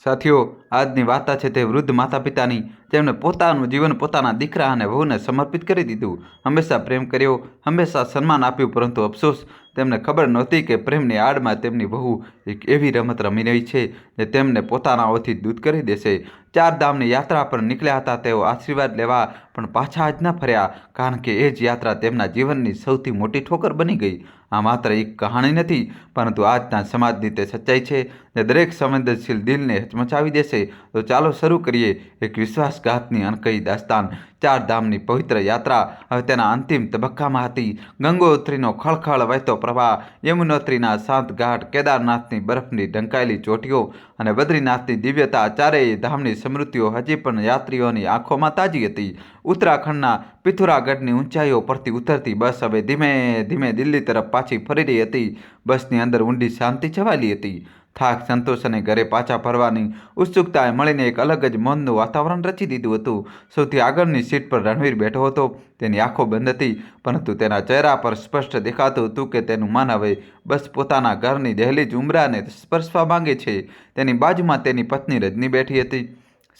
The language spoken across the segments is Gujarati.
સાથીઓ, આજની વાર્તા છે તે વૃદ્ધ માતા પિતાની, જેમણે પોતાનું જીવન પોતાના દીકરા અને વહુને સમર્પિત કરી દીધું. હંમેશા પ્રેમ કર્યો, હંમેશા સન્માન આપ્યું, પરંતુ અફસોસ, તેમને ખબર નહોતી કે પ્રેમની આડમાં તેમની વહુ એક એવી રમત રમી રહી છે જે તેમને પોતાના ઓથી દૂર કરી દેશે. 4 ધામની યાત્રા પર નીકળ્યા હતા તેઓ આશીર્વાદ લેવા, પણ પાછા જ ન ફર્યા, કારણ કે એ જ યાત્રા તેમના જીવનની સૌથી મોટી ઠોકર બની ગઈ. આ માત્ર એક કહાણી નથી, પરંતુ આજના સમાજની તે સચ્ચાઈ છે જે દરેક સંવેદનશીલ દિલને હચમચાવી દેશે. તો ચાલો શરૂ કરીએ એક વિશ્વાસઘાતની અનકહી દાસ્તાન. 4 ધામની પવિત્ર યાત્રા હવે તેના અંતિમ તબક્કામાં હતી. ગંગોત્રીનો ખળખળ વહેતો પ્રવાહ, યમુનોત્રીના શાંત ઘાટ, કેદારનાથની બરફની ઢંકાયેલી ચોટીઓ અને બદ્રીનાથની દિવ્યતા, ચારેય ધામની સ્મૃતિઓ હજી પણ યાત્રીઓની આંખોમાં તાજી હતી. ઉત્તરાખંડના પિથોરાગઢની ઊંચાઈઓ પરથી ઉતરતી બસ હવે ધીમે ધીમે દિલ્હી તરફ પાછી ફરી રહી હતી. બસની અંદર ઊંડી શાંતિ છવાયેલી હતી. થાક, સંતોષ અને ઘરે પાછા ફરવાની ઉત્સુકતાએ મળીને એક અલગ જ મૌનનું વાતાવરણ રચી દીધું હતું. સૌથી આગળની સીટ પર રણવીર બેઠો હતો. તેની આંખો બંધ હતી, પરંતુ તેના ચહેરા પર સ્પષ્ટ દેખાતું હતું કે તેનું મન હવે બસ પોતાના ઘરની દહેલીજ ઉંબરાને સ્પર્શવા માંગે છે. તેની બાજુમાં તેની પત્ની રજની બેઠી હતી,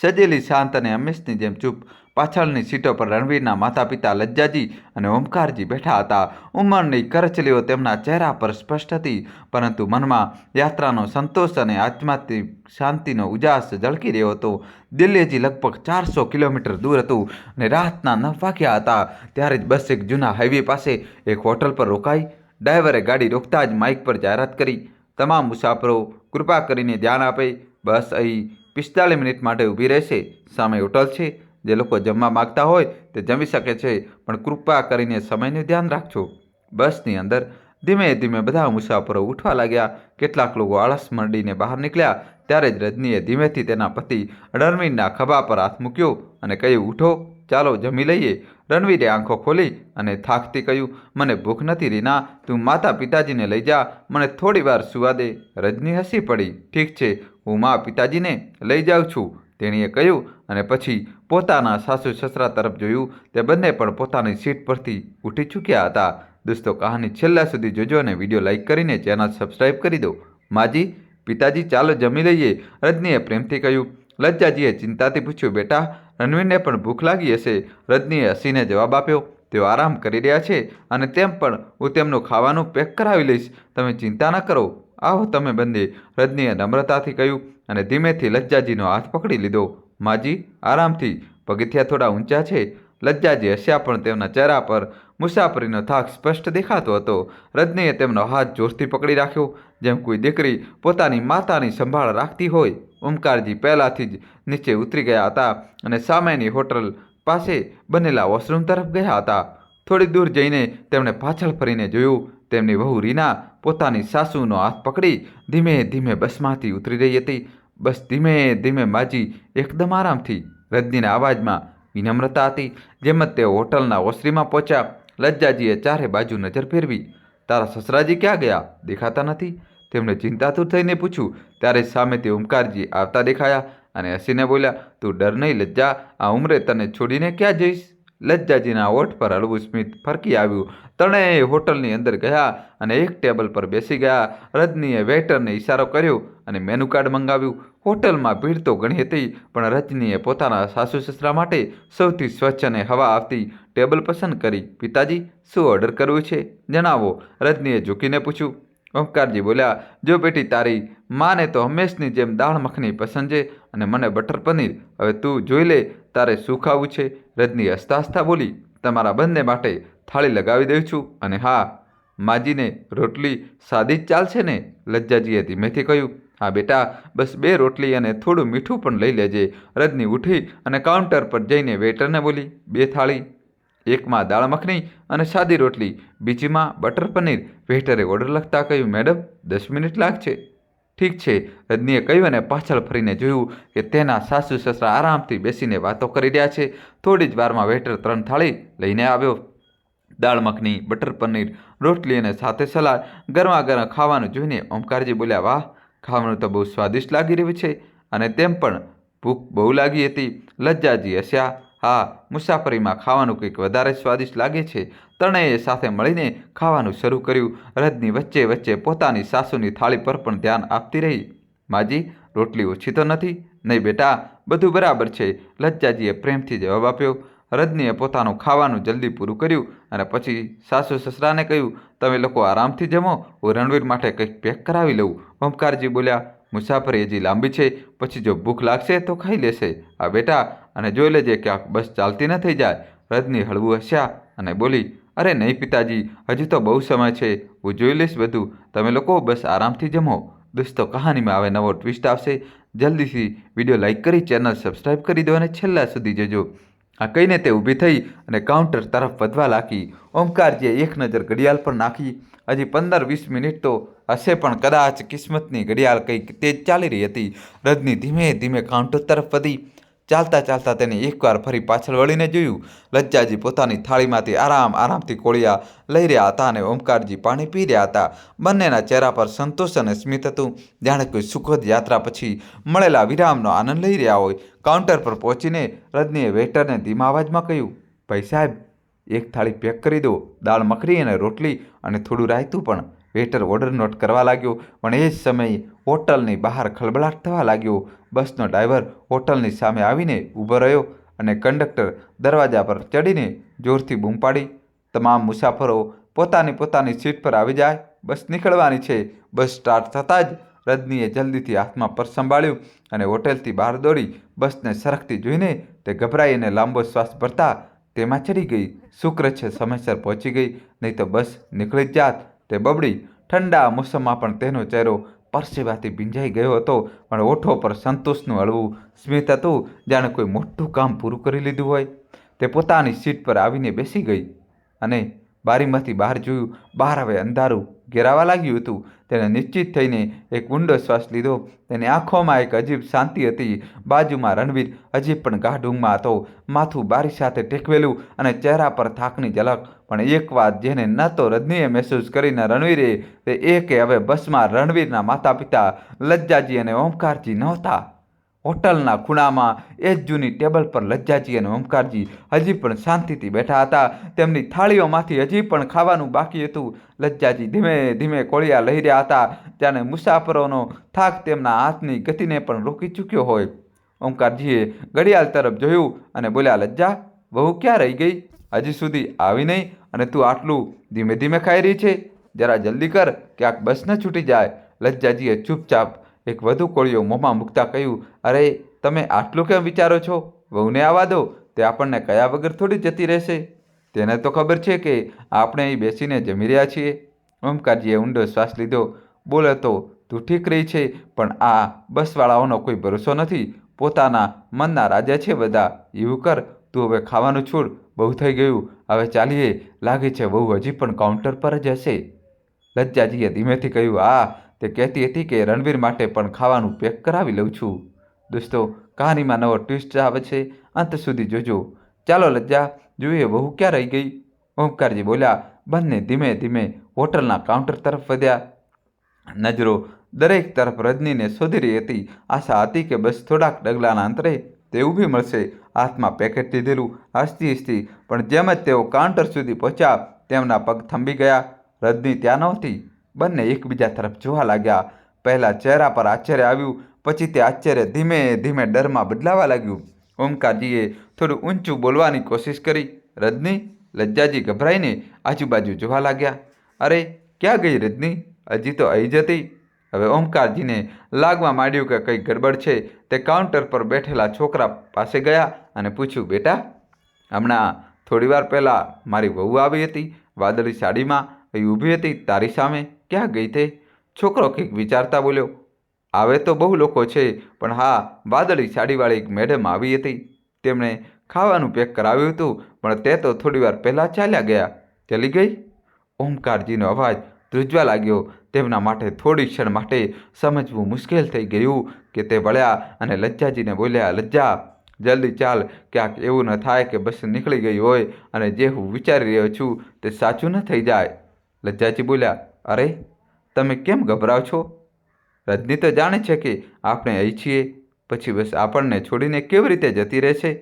સજેલી, શાંત અને હંમેશની જેમ ચૂપ. પાછળની સીટો પર રણવીરના માતા પિતા લજ્જાજી અને ઓમકારજી બેઠા હતા. ઉંમરની કરચલીઓ તેમના ચહેરા પર સ્પષ્ટ હતી, પરંતુ મનમાં યાત્રાનો સંતોષ અને આત્માત્મિક શાંતિનો ઉજાસ ઝળકી રહ્યો હતો. દિલ્હીથી લગભગ 400 કિલોમીટર દૂર હતું અને રાતના 9 વાગ્યા હતા. ત્યારે જ બસ એક જૂના હાઈવે પાસે એક હોટલ પર રોકાઈ. ડ્રાઈવરે ગાડી રોકતા જ માઇક પર જાહેરાત કરી, તમામ મુસાફરો કૃપા કરીને ધ્યાન આપે, બસ અહીં 45 મિનિટ માટે ઊભી રહેશે. સામે હોટલ છે. જે લોકો જમવા માગતા હોય તે જમી શકે છે, પણ કૃપા કરીને સમયનું ધ્યાન રાખજો. બસની અંદર ધીમે ધીમે બધા મુસાફરો ઉઠવા લાગ્યા. કેટલાક લોકો આળસ મંડીને બહાર નીકળ્યા. ત્યારે જ રજનીએ ધીમેથી તેના પતિ રણવીરના ખભા પર હાથ મૂક્યો અને કહ્યું, ઉઠો, ચાલો જમી લઈએ. રણવીરે આંખો ખોલી અને થાકથી કહ્યું, મને ભૂખ નથી રીના, તું માતા પિતાજીને લઈ જા, મને થોડી વાર સુવા દે. રજની હસી પડી. ઠીક છે, હું મા પિતાજીને લઈ જાઉં છું, તેણીએ કહ્યું, અને પછી પોતાના સાસુ સસરા તરફ જોયું. તે બંને પણ પોતાની સીટ પરથી ઉઠી ચૂક્યા હતા. દોસ્તો, કહાની છેલ્લા સુધી જોજો અને વિડીયો લાઇક કરીને ચેનલ સબસ્ક્રાઈબ કરી દો. માજી, પિતાજી, ચાલો જમી લઈએ, રજનીએ પ્રેમથી કહ્યું. લજ્જાજીએ ચિંતાથી પૂછ્યું, બેટા, રણવીરને પણ ભૂખ લાગી હશે. રજનીએ હસીને જવાબ આપ્યો, તેઓ આરામ કરી રહ્યા છે અને તેમ પણ હું તેમનું ખાવાનું પેક કરાવી લઈશ, તમે ચિંતા ન કરો. આવો તમે બંને, રજનીએ નમ્રતાથી કહ્યું અને ધીમેથી લજ્જાજીનો હાથ પકડી લીધો. માજી, આરામથી, પગથિયાં થોડા ઊંચા છે. લજ્જાજી હસ્યા, પણ તેમના ચહેરા પર મુસાફરીનો થાક સ્પષ્ટ દેખાતો હતો. રજનીએ તેમનો હાથ જોરથી પકડી રાખ્યો, જેમ કોઈ દીકરી પોતાની માતાની સંભાળ રાખતી હોય. ઓમકારજી પહેલાથી જ નીચે ઉતરી ગયા હતા અને સામેની હોટલ પાસે બનેલા વોશરૂમ તરફ ગયા હતા. થોડી દૂર જઈને તેમણે પાછળ ફરીને જોયું. તેમની વહુ રીના પોતાની સાસુનો હાથ પકડી ધીમે ધીમે બસમાંથી ઉતરી રહી હતી. બસ ધીમે ધીમે, માજી, એકદમ આરામથી. રજનીના અવાજમાં વિનમ્રતા હતી. જેમ જ તેઓ હોટલના ઓસરીમાં પહોંચ્યા, લજ્જાજીએ ચારે બાજુ નજર ફેરવી. તારા સસરાજી ક્યાં ગયા? દેખાતા નથી, તેમણે ચિંતાતુર થઈને પૂછ્યું. ત્યારે સામેથી ઓમકારજી આવતા દેખાયા અને હસીને બોલ્યા, તું ડર નહીં લજ્જા, આ ઉંમરે તને છોડીને ક્યાં જઈશ? લજ્જાજીના હોઠ પર હળવું સ્મિત ફરકી આવ્યું. ત્રણેય હોટલની અંદર ગયા અને એક ટેબલ પર બેસી ગયા. રજનીએ વેઇટરને ઇશારો કર્યો અને મેનુ કાર્ડ મંગાવ્યું. હોટલમાં ભીડ તો ઘણી હતી, પણ રજનીએ પોતાના સાસુ સસરા માટે સૌથી સ્વચ્છ અને હવા આવતી ટેબલ પસંદ કરી. પિતાજી, શું ઓર્ડર કરવું છે? જણાવો, રજનીએ ઝૂકીને પૂછ્યું. ઓમકારજી બોલ્યા, જો બેટી, તારી માને તો હંમેશની જેમ દાળ મખની પસંદ છે અને મને બટર પનીર. હવે તું જોઈ લે, તારે શું ખાવું છે? રજની હસતા હસતા બોલી, તમારા બંને માટે થાળી લગાવી દઉં છું. અને હા, માજીને રોટલી સાદી જ ચાલશે ને? લજ્જાજીએ ધીમેથી કહ્યું. હા બેટા, બસ 2 રોટલી અને થોડું મીઠું પણ લઈ લેજે. રજની ઉઠી અને કાઉન્ટર પર જઈને વેઇટરને બોલી, 2 થાળી, એકમાં દાળ મખની અને સાદી રોટલી, બીજીમાં બટર પનીર. વેઇટરે ઓર્ડર લખતા કહ્યું, મેડમ, 10 મિનિટ લાગશે. ઠીક છે, રજનીએ કહ્યું અને પાછળ ફરીને જોયું કે તેના સાસુ સસરા આરામથી બેસીને વાતો કરી રહ્યા છે. થોડી જ વારમાં વેઇટર 3 થાળી લઈને આવ્યો. દાળ મખની, બટર પનીર, રોટલી અને સાથે સલાડ. ગરમા ગરમ ખાવાનું જોઈને ઓમકારજી બોલ્યા, વાહ, ખાવાનું તો બહુ સ્વાદિષ્ટ લાગી રહ્યું છે. અને તેમ પણ ભૂખ બહુ લાગી હતી. લજ્જાજી હસ્યા. હા, મુસાફરીમાં ખાવાનું કંઈક વધારે સ્વાદિષ્ટ લાગે છે. ત્રણેય સાથે મળીને ખાવાનું શરૂ કર્યું. રજની વચ્ચે વચ્ચે પોતાની સાસુની થાળી પર પણ ધ્યાન આપતી રહી. માજી, રોટલી ઓછી તો નથી? નહીં બેટા, બધું બરાબર છે, લજ્જાજીએ પ્રેમથી જવાબ આપ્યો. રજનીએ પોતાનું ખાવાનું જલ્દી પૂરું કર્યું અને પછી સાસુ સસરાને કહ્યું, તમે લોકો આરામથી જમો, હું રણવીર માટે કંઈક પેક કરાવી લઉં. ઓમકારજી બોલ્યા, મુસાફરી હજી લાંબી છે, પછી જો ભૂખ લાગશે તો ખાઈ લેશે. આ બેટા, અને જોઈ લેજે ક્યાંક બસ ચાલતી ન થઈ જાય. રજની હળવું હસ્યા અને બોલી, અરે નહીં પિતાજી, હજુ તો બહુ સમય છે, હું જોઈ લઈશ બધું, તમે લોકો બસ આરામથી જમો. દોસ્તો, કહાનીમાં હવે નવો ટ્વિસ્ટ આવશે. જલ્દીથી વિડીયો લાઇક કરી ચેનલ સબસ્ક્રાઈબ કરી દો અને છેલ્લા સુધી જોજો. આ કહીને તે ઊભી થઈ અને કાઉન્ટર તરફ વધવા લાગી. ઓમકારજીએ એક નજર ઘડિયાળ પર નાખી. હજી 15-20 મિનિટ તો હશે, પણ કદાચ કિસ્મતની ઘડિયાળ કંઈક તેજ ચાલી રહી હતી. રજની ધીમે ધીમે કાઉન્ટર તરફ વધી. ચાલતા ચાલતા તેને એકવાર ફરી પાછળ વળીને જોયું. લજ્જાજી પોતાની થાળીમાંથી આરામથી કોળિયા લઈ રહ્યા હતા અને ઓમકારજી પાણી પી રહ્યા હતા. બંનેના ચહેરા પર સંતોષ અને સ્મિત હતું, જાણે કોઈ સુખદ યાત્રા પછી મળેલા વિરામનો આનંદ લઈ રહ્યા હોય. કાઉન્ટર પર પહોંચીને રજનીએ વેઇટરને ધીમા અવાજમાં કહ્યું, ભાઈ સાહેબ, એક થાળી પેક કરી દો, દાળ મખની અને રોટલી અને થોડું રાયતું પણ. વેઇટર ઓર્ડર નોટ કરવા લાગ્યો, પણ એ જ સમયે હોટલની બહાર ખળબળાટ થવા લાગ્યો. બસનો ડ્રાઈવર હોટલની સામે આવીને ઊભો રહ્યો અને કંડક્ટર દરવાજા પર ચડીને જોરથી બૂમ પાડી, તમામ મુસાફરો પોતાની સીટ પર આવી જાય, બસ નીકળવાની છે. બસ સ્ટાર્ટ થતાં જ રજનીએ જલ્દીથી હાથમાં પર્સ સંભાળ્યું અને હોટેલથી બહાર દોડી. બસને સરકતી જોઈને તે ગભરાઈને લાંબો શ્વાસ ભરતા તેમાં ચડી ગઈ. શુક્ર છે સમયસર પહોંચી ગઈ, નહીં તો બસ નીકળી જ જાત, તે બબડી. ઠંડા મોસમમાં પણ તેનો ચહેરો પરસેવાથી ભીંજાઈ ગયો હતો, પણ હોઠો પર સંતોષનું હળવું સ્મિત હતું, જાણે કોઈ મોટું કામ પૂરું કરી લીધું હોય. તે પોતાની સીટ પર આવીને બેસી ગઈ અને બારીમાંથી બહાર જોયું. બહાર હવે અંધારું ઘેરાવા લાગ્યું હતું. તેણે નિશ્ચિત થઈને એક ઊંડો શ્વાસ લીધો. તેની આંખોમાં એક અજીબ શાંતિ હતી. બાજુમાં રણવીર હજી પણ ગાઢ ઊંઘમાં હતો, માથું બારી સાથે ટેકવેલું અને ચહેરા પર થાકની ઝલક. પણ એક વાત જેને ન તો રજનીએ મહેસૂસ કરી ન રણવીરે, તે એ કે હવે બસમાં રણવીરના માતા પિતા લજ્જાજી અને ઓમકારજી નહોતા. હોટલના ખૂણામાં એ જ જૂની ટેબલ પર લજ્જાજી અને ઓમકારજી હજી પણ શાંતિથી બેઠા હતા. તેમની થાળીઓમાંથી હજી પણ ખાવાનું બાકી હતું. લજ્જાજી ધીમે ધીમે કોળિયા લઈ રહ્યા હતા, જાણે મુસાફરોનો થાક તેમના હાથની ગતિને પણ રોકી ચૂક્યો હોય. ઓમકારજીએ ઘડિયાળ તરફ જોયું અને બોલ્યા, લજ્જા, વહુ ક્યાં રહી ગઈ? હજી સુધી આવી નહીં અને તું આટલું ધીમે ધીમે ખાઈ રહી છે? જરા જલ્દી કર, ક્યાંક બસ ન છૂટી જાય. લજ્જાજીએ ચૂપચાપ એક વધુ કોળિયો મોંમાં મૂકતા કહ્યું, અરે તમે આટલું કેમ વિચારો છો? વહુને આવવા દો, તે આપણને કયા વગર થોડી જતી રહેશે. તેને તો ખબર છે કે આપણે અહીં બેસીને જમી રહ્યા છીએ. ઓમકારજીએ ઊંડો શ્વાસ લીધો. બોલે તો તું ઠીક રહી છે, પણ આ બસવાળાઓનો કોઈ ભરોસો નથી. પોતાના મનના રાજા છે બધા. એવું કર, તું હવે ખાવાનું છોડ, બહુ થઈ ગયું, હવે ચાલીએ. લાગે છે વહુ હજી પણ કાઉન્ટર પર જ હશે. લજ્જાજીએ ધીમેથી કહ્યું, હા, તે કહેતી હતી કે રણવીર માટે પણ ખાવાનું પેક કરાવી લઉં છું. દોસ્તો, કહાનીમાં નવો ટ્વિસ્ટ આવે છે, અંત સુધી જોજો. ચાલો લજ્જા, જોઈએ વહુ ક્યાં રહી ગઈ? ઓમકારજી બોલ્યા. બંને ધીમે ધીમે હોટલના કાઉન્ટર તરફ વધ્યા. નજરો દરેક તરફ રજનીને શોધી રહી હતી. આશા હતી કે બસ થોડાક ડગલાના અંતરે તે ઊભી મળશે, હાથમાં પેકેટ લીધેલું, હસતી. પણ જેમ જ તેઓ કાઉન્ટર સુધી પહોંચ્યા, તેમના પગ થંભી ગયા. રજની ત્યાં નહોતી. બંને એકબીજા તરફ જોવા લાગ્યા. પહેલાં ચહેરા પર આશ્ચર્ય આવ્યું, પછી તે આશ્ચર્ય ધીમે ધીમે ડરમાં બદલાવા લાગ્યું. ઓમકારજીએ થોડું ઊંચું બોલવાની કોશિશ કરી. રજની? લજ્જાજી ગભરાઈને આજુબાજુ જોવા લાગ્યા. અરે ક્યાં ગઈ રજની? હજી તો અહીં જ હતી. હવે ઓમકારજીને લાગવા માંડ્યું કે કંઈ ગડબડ છે. તે કાઉન્ટર પર બેઠેલા છોકરા પાસે ગયા અને પૂછ્યું, બેટા, હમણાં થોડીવાર પહેલાં મારી વહુ આવી હતી, વાદળી સાડીમાં અહીં ઊભી હતી તારી સામે, ક્યાં ગઈ તે? છોકરો કંઈક વિચારતા બોલ્યો, આવે તો બહુ લોકો છે, પણ હા, વાદળી સાડીવાળી એક મેડમ આવી હતી. તેમણે ખાવાનું પેક કરાવ્યું હતું, પણ તે તો થોડીવાર પહેલાં ચાલ્યા ગયા. ચલી ગઈ? ઓમકારજીનો અવાજ ધ્રુજવા લાગ્યો. તેમના માટે થોડી ક્ષણ માટે સમજવું મુશ્કેલ થઈ ગયું કે તે વળ્યા અને લજ્જાજીને બોલ્યા, લજ્જા, જલ્દી ચાલ, ક્યાંક એવું ન થાય કે બસ નીકળી ગઈ હોય અને જે હું વિચારી રહ્યો છું તે સાચું ન થઈ જાય. લજ્જાજી બોલ્યા, અરે તમે કેમ ગભરાવ છો? રજની તો જાણે છે કે આપણે અહીં છીએ, પછી બસ આપણને છોડીને કેવી રીતે જતી રહેશે?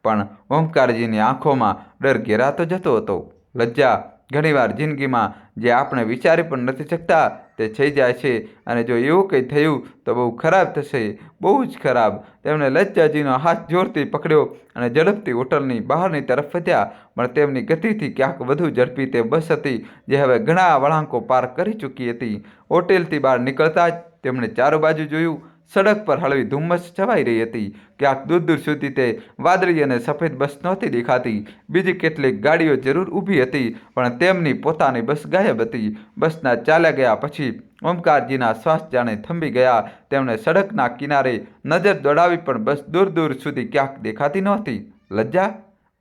પણ ઓમકારજીની આંખોમાં ડર ઘેરાતો જતો હતો. લજ્જા, ઘણીવાર જિંદગીમાં જે આપણે વિચારી પણ નથી શકતા તે થઈ જાય છે અને જો એવું કંઈ થયું તો બહુ ખરાબ થશે, બહુ જ ખરાબ. તેમણે લજ્જાજીનો હાથ જોરથી પકડ્યો અને ઝડપથી હોટલની બહારની તરફ વધ્યા. પણ તેમની ગતિથી ક્યાંક વધુ ઝડપી તે બસ હતી જે હવે ઘણા વળાંકો પાર કરી ચૂકી હતી. હોટેલથી બહાર નીકળતા જ તેમણે ચારો બાજુ જોયું. સડક પર હળવી ધુમ્મસ છવાઈ રહી હતી. ક્યાંક દૂર દૂર સુધી તે વાદળી અને સફેદ બસ નહોતી દેખાતી. બીજી કેટલીક ગાડીઓ જરૂર ઊભી હતી, પણ તેમની પોતાની બસ ગાયબ હતી. બસના ચાલ્યા ગયા પછી ઓમકારજીના શ્વાસ જાણે થંભી ગયા. તેમણે સડકના કિનારે નજર દોડાવી પણ બસ દૂર દૂર સુધી ક્યાંક દેખાતી નહોતી. લજ્જા,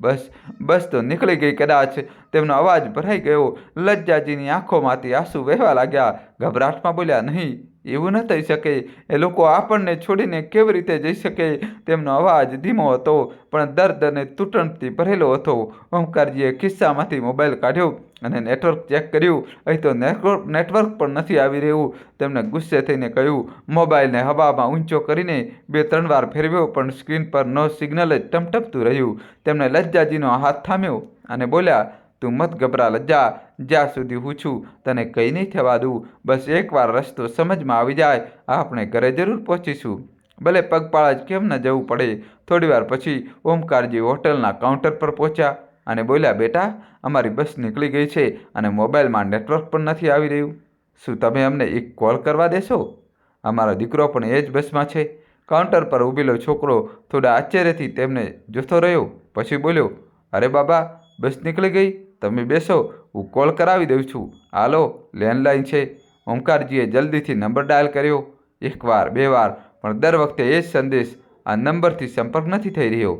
બસ તો નીકળી ગઈ કદાચ. તેમનો અવાજ ભરાઈ ગયો. લજ્જાજીની આંખોમાંથી આંસુ વહેવા લાગ્યા. ગભરાટમાં બોલ્યા, નહીં, એવું ન થઈ શકે. એ લોકો આપણને છોડીને કેવી રીતે જઈ શકે? તેમનો અવાજ ધીમો હતો, પણ દર્દ અને તૂટણથી ભરેલો હતો. ઓમકારજીએ ખિસ્સામાંથી મોબાઈલ કાઢ્યો અને નેટવર્ક ચેક કર્યું. અહીં તો નેટવર્ક પણ નથી આવી રહ્યું. તેમણે ગુસ્સે થઈને કહ્યું. મોબાઈલને હવામાં ઊંચો કરીને 2-3 વાર ફેરવ્યો, પણ સ્ક્રીન પર નો સિગ્નલ જ ટમટમતું રહ્યું. તેમણે લજ્જાજીનો હાથ થામ્યો અને બોલ્યા, તું મત ગભરા લજ્જા. જ્યાં સુધી હું છું તને કંઈ નહીં થવા દઉં. બસ એકવાર રસ્તો સમજમાં આવી જાય, આપણે ઘરે જરૂર પહોંચીશું, ભલે પગપાળા જ કેમ ન જવું પડે. થોડીવાર પછી ઓમકારજી હોટલના કાઉન્ટર પર પહોંચ્યા અને બોલ્યા, બેટા, અમારી બસ નીકળી ગઈ છે અને મોબાઈલમાં નેટવર્ક પણ નથી આવી રહ્યું. શું તમે અમને એક કોલ કરવા દેશો? અમારો દીકરો પણ એ જ બસમાં છે. કાઉન્ટર પર ઊભેલો છોકરો થોડા આશ્ચર્યથી તેમને જોતો રહ્યો. પછી બોલ્યો, અરે બાબા, બસ નીકળી ગઈ? તમે બેસો, હું કોલ કરાવી દઉં છું. હાલો, લેન્ડલાઇન છે. ઓમકારજીએ જલ્દીથી નંબર ડાયલ કર્યો. 1 વાર, 2 વાર, પણ દર વખતે એ જ સંદેશ, આ નંબરથી સંપર્ક નથી થઈ રહ્યો.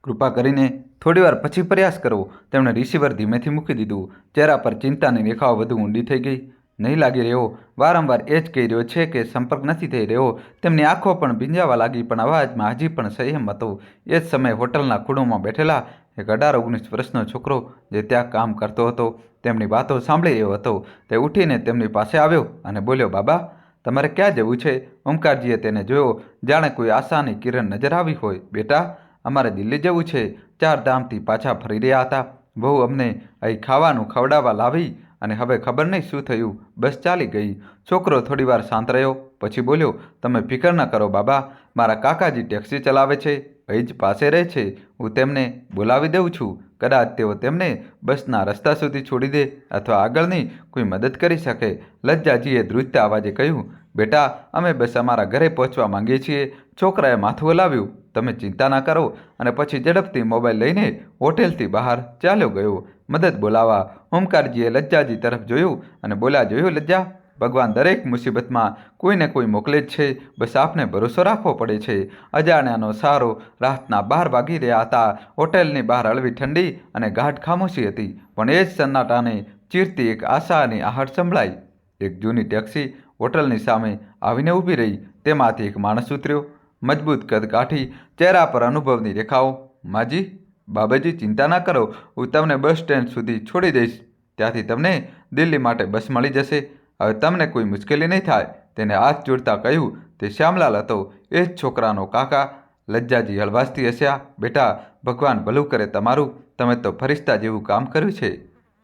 કૃપા કરીને થોડીવાર પછી પ્રયાસ કરો. તેમણે રિસીવર ધીમેથી મૂકી દીધું. ચહેરા પર ચિંતાની રેખાઓ વધુ ઊંડી થઈ ગઈ. નહીં લાગી રહ્યો. વારંવાર એ જ કહી રહ્યો છે કે સંપર્ક નથી થઈ રહ્યો. તેમની આંખો પણ ભીંજાવા લાગી, પણ અવાજમાં હજી પણ સંયમ હતો. એ જ સમયે હોટલના ખૂણામાં બેઠેલા એક 18-19 વર્ષનો છોકરો જે ત્યાં કામ કરતો હતો, તેમની વાતો સાંભળી રહ્યો હતો. તે ઉઠીને તેમની પાસે આવ્યો અને બોલ્યો, બાબા, તમારે ક્યાં જવું છે? ઓમકારજીએ તેને જોયો, જાણે કોઈ આશાની કિરણ નજર આવી હોય. બેટા, અમારે દિલ્હી જવું છે. 4 ધામથી પાછા ફરી રહ્યા હતા. બહુ અમને અહીં ખાવાનું ખવડાવવા લાવી અને હવે ખબર નહીં શું થયું, બસ ચાલી ગઈ. છોકરો થોડીવાર શાંત રહ્યો, પછી બોલ્યો, તમે ફિકર ન કરો બાબા, મારા કાકાજી ટેક્સી ચલાવે છે, અહીં જ પાસે રહે છે. હું તેમને બોલાવી દઉં છું. કદાચ તેઓ તેમને બસના રસ્તા સુધી છોડી દે અથવા આગળની કોઈ મદદ કરી શકે. લજ્જાજીએ ધ્રુજતા અવાજે કહ્યું, બેટા, અમે બસ અમારા ઘરે પહોંચવા માંગીએ છીએ. છોકરાએ માથું હલાવ્યું. તમે ચિંતા ના કરો. અને પછી ઝડપથી મોબાઈલ લઈને હોટેલથી બહાર ચાલ્યો ગયો મદદ બોલાવવા. ઓમકારજીએ લજ્જાજી તરફ જોયું અને બોલ્યા, જોયું લજ્જા, ભગવાન દરેક મુસીબતમાં કોઈને કોઈ મોકલે જ છે. બસ આપને ભરોસો રાખવો પડે છે. અજાણ્યાનો સહારો. રાતના 12 વાગી રહ્યા હતા. હોટેલની બહાર હળવી ઠંડી અને ગાઢ ખામોશી હતી, પણ એ જ સન્નાટાને ચીરતી એક આશાની આહટ સંભળાઈ. એક જૂની ટેક્સી હોટલની સામે આવીને ઊભી રહી. તેમાંથી એક માણસ ઉતર્યો. મજબૂત કદ કાઠી, ચહેરા પર અનુભવની રેખાઓ. માજી, બાબાજી, ચિંતા ના કરો, હું તમને બસ સ્ટેન્ડ સુધી છોડી દઈશ. ત્યાંથી તમને દિલ્હી માટે બસ મળી જશે. હવે તમને કોઈ મુશ્કેલી નહીં થાય. તેને હાથ જોડતા કહ્યું. તે શ્યામલાલ હતો, એ જ છોકરાનો કાકા. લજ્જાજી હળવાશથી હસ્યા. બેટા, ભગવાન ભલું કરે તમારું. તમે તો ફરિશ્તા જેવું કામ કર્યું છે.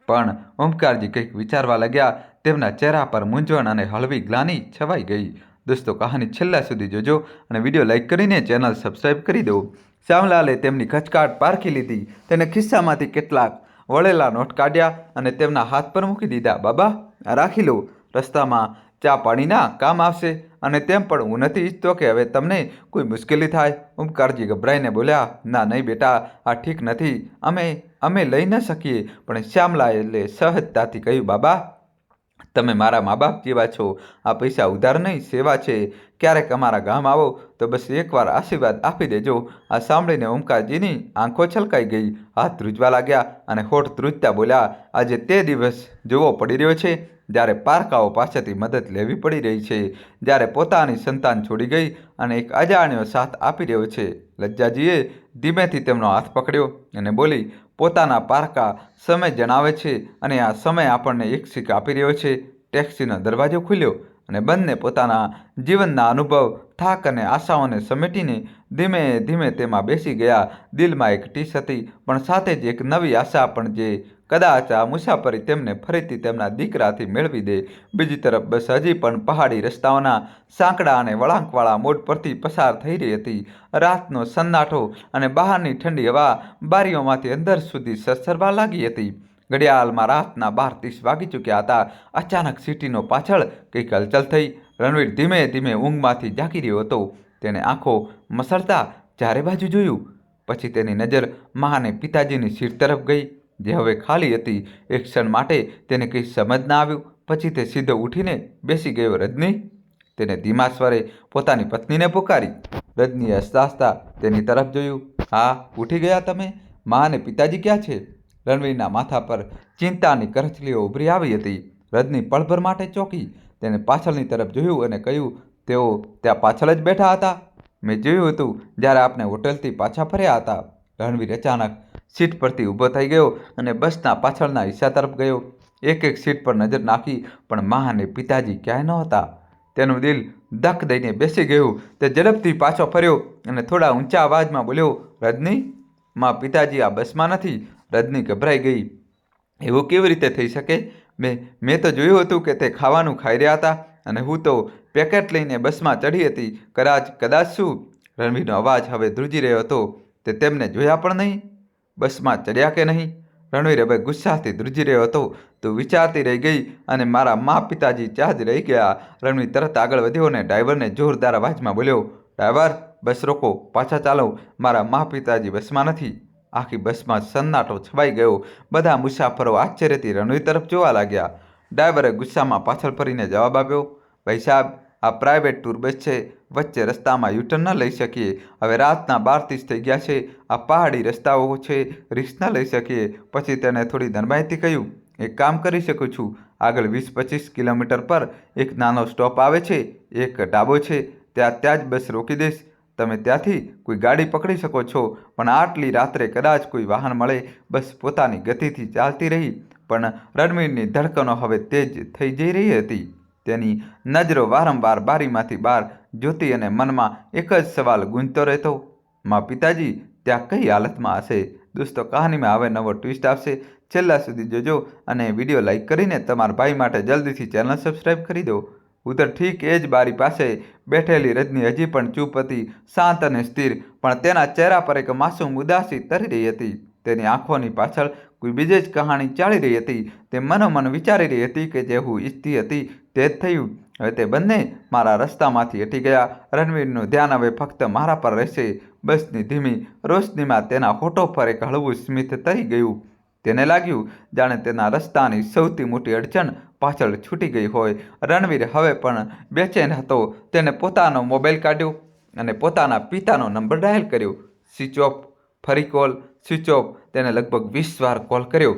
પણ ઓમકારજી કંઈક વિચારવા લાગ્યા. તેમના ચહેરા પર મૂંઝવણ અને હળવી ગ્લાનિ છવાઈ ગઈ. દોસ્તો, કહાની છેલ્લા સુધી જોજો અને વિડીયો લાઈક કરીને ચેનલ સબસ્ક્રાઈબ કરી દો. શ્યામલાલે તેમની ખચકાટ પારખી લીધી. તેને ખિસ્સામાંથી કેટલાક વળેલા નોટ કાઢ્યા અને તેમના હાથ પર મૂકી દીધા. બાબા, આ રાખી લો, રસ્તામાં ચા પાણીના કામ આવશે. અને તેમ પણ હું નથી ઈચ્છતો કે હવે તમને કોઈ મુશ્કેલી થાય. ઓમકારજી ગભરાઈને બોલ્યા, ના નહીં બેટા, આ ઠીક નથી. અમે લઈ ન શકીએ. પણ શ્યામલાલે સહજતાથી કહ્યું, બાબા, તમે મારા મા બાપ જેવા છો. આ પૈસા ઉધાર નહીં, સેવા છે. ક્યારેક અમારા ગામ આવો તો બસ એકવાર આશીર્વાદ આપી દેજો. આ સાંભળીને ઓમકારજીની આંખો છલકાઈ ગઈ. હાથ ધ્રુજવા લાગ્યા અને હોઠ ધ્રુજતા બોલ્યા, આજે તે દિવસ જોવો પડી રહ્યો છે જ્યારે પારકાઓ પાસેથી મદદ લેવી પડી રહી છે, જ્યારે પોતાની સંતાન છોડી ગઈ અને એક અજાણ્યો સાથ આપી રહ્યો છે. લજ્જાજીએ ધીમેથી તેમનો હાથ પકડ્યો અને બોલી, પોતાના પારકા સમય જણાવે છે અને આ સમય આપણને એક શીખ આપી રહ્યો છે. ટેક્સીનો દરવાજો ખુલ્યો અને બંને પોતાના જીવનના અનુભવ થાક અને આશાઓને સમેટીને ધીમે ધીમે તેમાં બેસી ગયા. દિલમાં એક ટીસ હતી, પણ સાથે જ એક નવી આશા પણ, જે કદાચ આ મુસાફરી તેમને ફરીથી તેમના દીકરાથી મેળવી દે. બીજી તરફ બસ હજી પણ પહાડી રસ્તાઓના સાંકડા અને વળાંકવાળા મોડ પરથી પસાર થઈ રહી હતી. રાતનો સન્નાટો અને બહારની ઠંડી હવા બારીઓમાંથી અંદર સુધી સસરવા લાગી હતી. ઘડિયાળમાં રાતના 12:30 વાગી ચૂક્યા હતા. અચાનક સિટીનો પાછળ કંઈક હલચલ થઈ. રણવીર ધીમે ધીમે ઊંઘમાંથી જાગી રહ્યો હતો. તેણે આંખો મસળતા ચારે બાજુ જોયું. પછી તેની નજર મા અને પિતાજીની સીટ તરફ ગઈ, જે હવે ખાલી હતી. એક ક્ષણ માટે તેને કંઈ સમજ ના આવ્યું. પછી તે સીધો ઉઠીને બેસી ગયો. રજની, તેને ધીમા સ્વરે પોતાની પત્નીને પુકારી. રજનીએ હસતા હસતા તેની તરફ જોયું. હા, ઉઠી ગયા તમે? મા અને પિતાજી ક્યાં છે? રણવીરના માથા પર ચિંતાની કરચલીઓ ઉભરી આવી હતી. રજની પળભર માટે ચોંકી. તેણે પાછળની તરફ જોયું અને કહ્યું, તેઓ ત્યાં પાછળ જ બેઠા હતા. મેં જોયું હતું જ્યારે આપણે હોટલથી પાછા ફર્યા હતા. રણવીર અચાનક સીટ પરથી ઊભો થઈ ગયો અને બસના પાછળના હિસ્સા તરફ ગયો. એક એક સીટ પર નજર નાખી, પણ મા અને પિતાજી ક્યાંય નહોતા. તેનું દિલ ધક દઈને બેસી ગયું. તે ઝડપથી પાછો ફર્યો અને થોડા ઊંચા અવાજમાં બોલ્યો, રજની, મા પિતાજી આ બસમાં નથી. રજની ગભરાઈ ગઈ. એવું કેવી રીતે થઈ શકે? મેં તો જોયું હતું કે તે ખાવાનું ખાઈ રહ્યા હતા અને હું તો પેકેટ લઈને બસમાં ચડી હતી. કદાચ શું? રણવીરનો અવાજ હવે ધ્રુજી રહ્યો હતો. તે તેમને જોયા પણ નહીં, બસમાં ચડ્યા કે નહીં. રણવીર હવે ગુસ્સાથી ધ્રુજી રહ્યો હતો. તું વિચારતી રહી ગઈ અને મારા મા પિતાજી ત્યાં જ રહી ગયા. રણવીર તરત આગળ વધ્યો અને ડ્રાઈવરને જોરદાર અવાજમાં બોલ્યો, ડ્રાઈવર, બસ રોકો, પાછા ચાલો. મારા મા પિતાજી બસમાં નથી. આખી બસમાં સન્નાટો છવાઈ ગયો. બધા મુસાફરો આશ્ચર્યથી રણવીર તરફ જોવા લાગ્યા. ડ્રાઈવરે ગુસ્સામાં પાછળ ફરીને જવાબ આપ્યો, ભાઈ સાહેબ, આ પ્રાઇવેટ ટૂર બસ છે. વચ્ચે રસ્તામાં યુટર્ન ન લઈ શકીએ. હવે રાતના 12:30 થઈ ગયા છે. આ પહાડી રસ્તાઓ છે, રિસ્ક ન લઈ શકીએ. પછી તેણે થોડી નરમાઈથી કહ્યું, એક કામ કરી શકું છું. આગળ 20-25 કિલોમીટર પર એક નાનો સ્ટોપ આવે છે, એક ઢાબો છે, ત્યાં જ બસ રોકી દઈશ. તમે ત્યાંથી કોઈ ગાડી પકડી શકો છો. પણ આટલી રાત્રે કદાચ કોઈ વાહન મળે. બસ પોતાની ગતિથી ચાલતી રહી, પણ રણવીરની ધડકનો હવે તેજ થઈ જઈ રહી હતી. તેની નજરો વારંવાર બારીમાંથી બહાર જોતી અને મનમાં એક જ સવાલ ગૂંજતો રહેતો, મા પિતાજી ત્યાં કઈ હાલતમાં હશે? દોસ્તો, કહાનીમાં હવે નવો ટ્વિસ્ટ આવશે. છેલ્લા સુધી જોજો અને વિડીયો લાઈક કરીને તમારા ભાઈ માટે જલ્દીથી ચેનલ સબસ્ક્રાઈબ કરી દો. ઉધર ઠીક એ જ બારી પાસે બેઠેલી રજની હજી પણ ચૂપ હતી, શાંત અને સ્થિર, પણ તેના ચહેરા પર એક માસૂમ ઉદાસી તરી રહી હતી. તેની આંખોની પાછળ કોઈ બીજી જ કહાણી ચાલી રહી હતી. તે મનોમન વિચારી રહી હતી કે જે હું ઈચ્છતી હતી તે જ થયું. હવે તે બંને મારા રસ્તામાંથી હટી ગયા. રણવીરનું ધ્યાન હવે ફક્ત મારા પર રહેશે. બસની ધીમી રોશનીમાં તેના હોઠો પર એક હળવું સ્મિત તરી ગયું. તેને લાગ્યું જાણે તેના રસ્તાની સૌથી મોટી અડચણ પાછળ છૂટી ગઈ હોય. રણવીર હવે પણ બેચેન હતો. તેને પોતાનો મોબાઈલ કાઢ્યો અને પોતાના પિતાનો નંબર ડાયલ કર્યો. Switch off. ફરી કોલ. Switch off. તેને લગભગ 20 વાર કોલ કર્યો,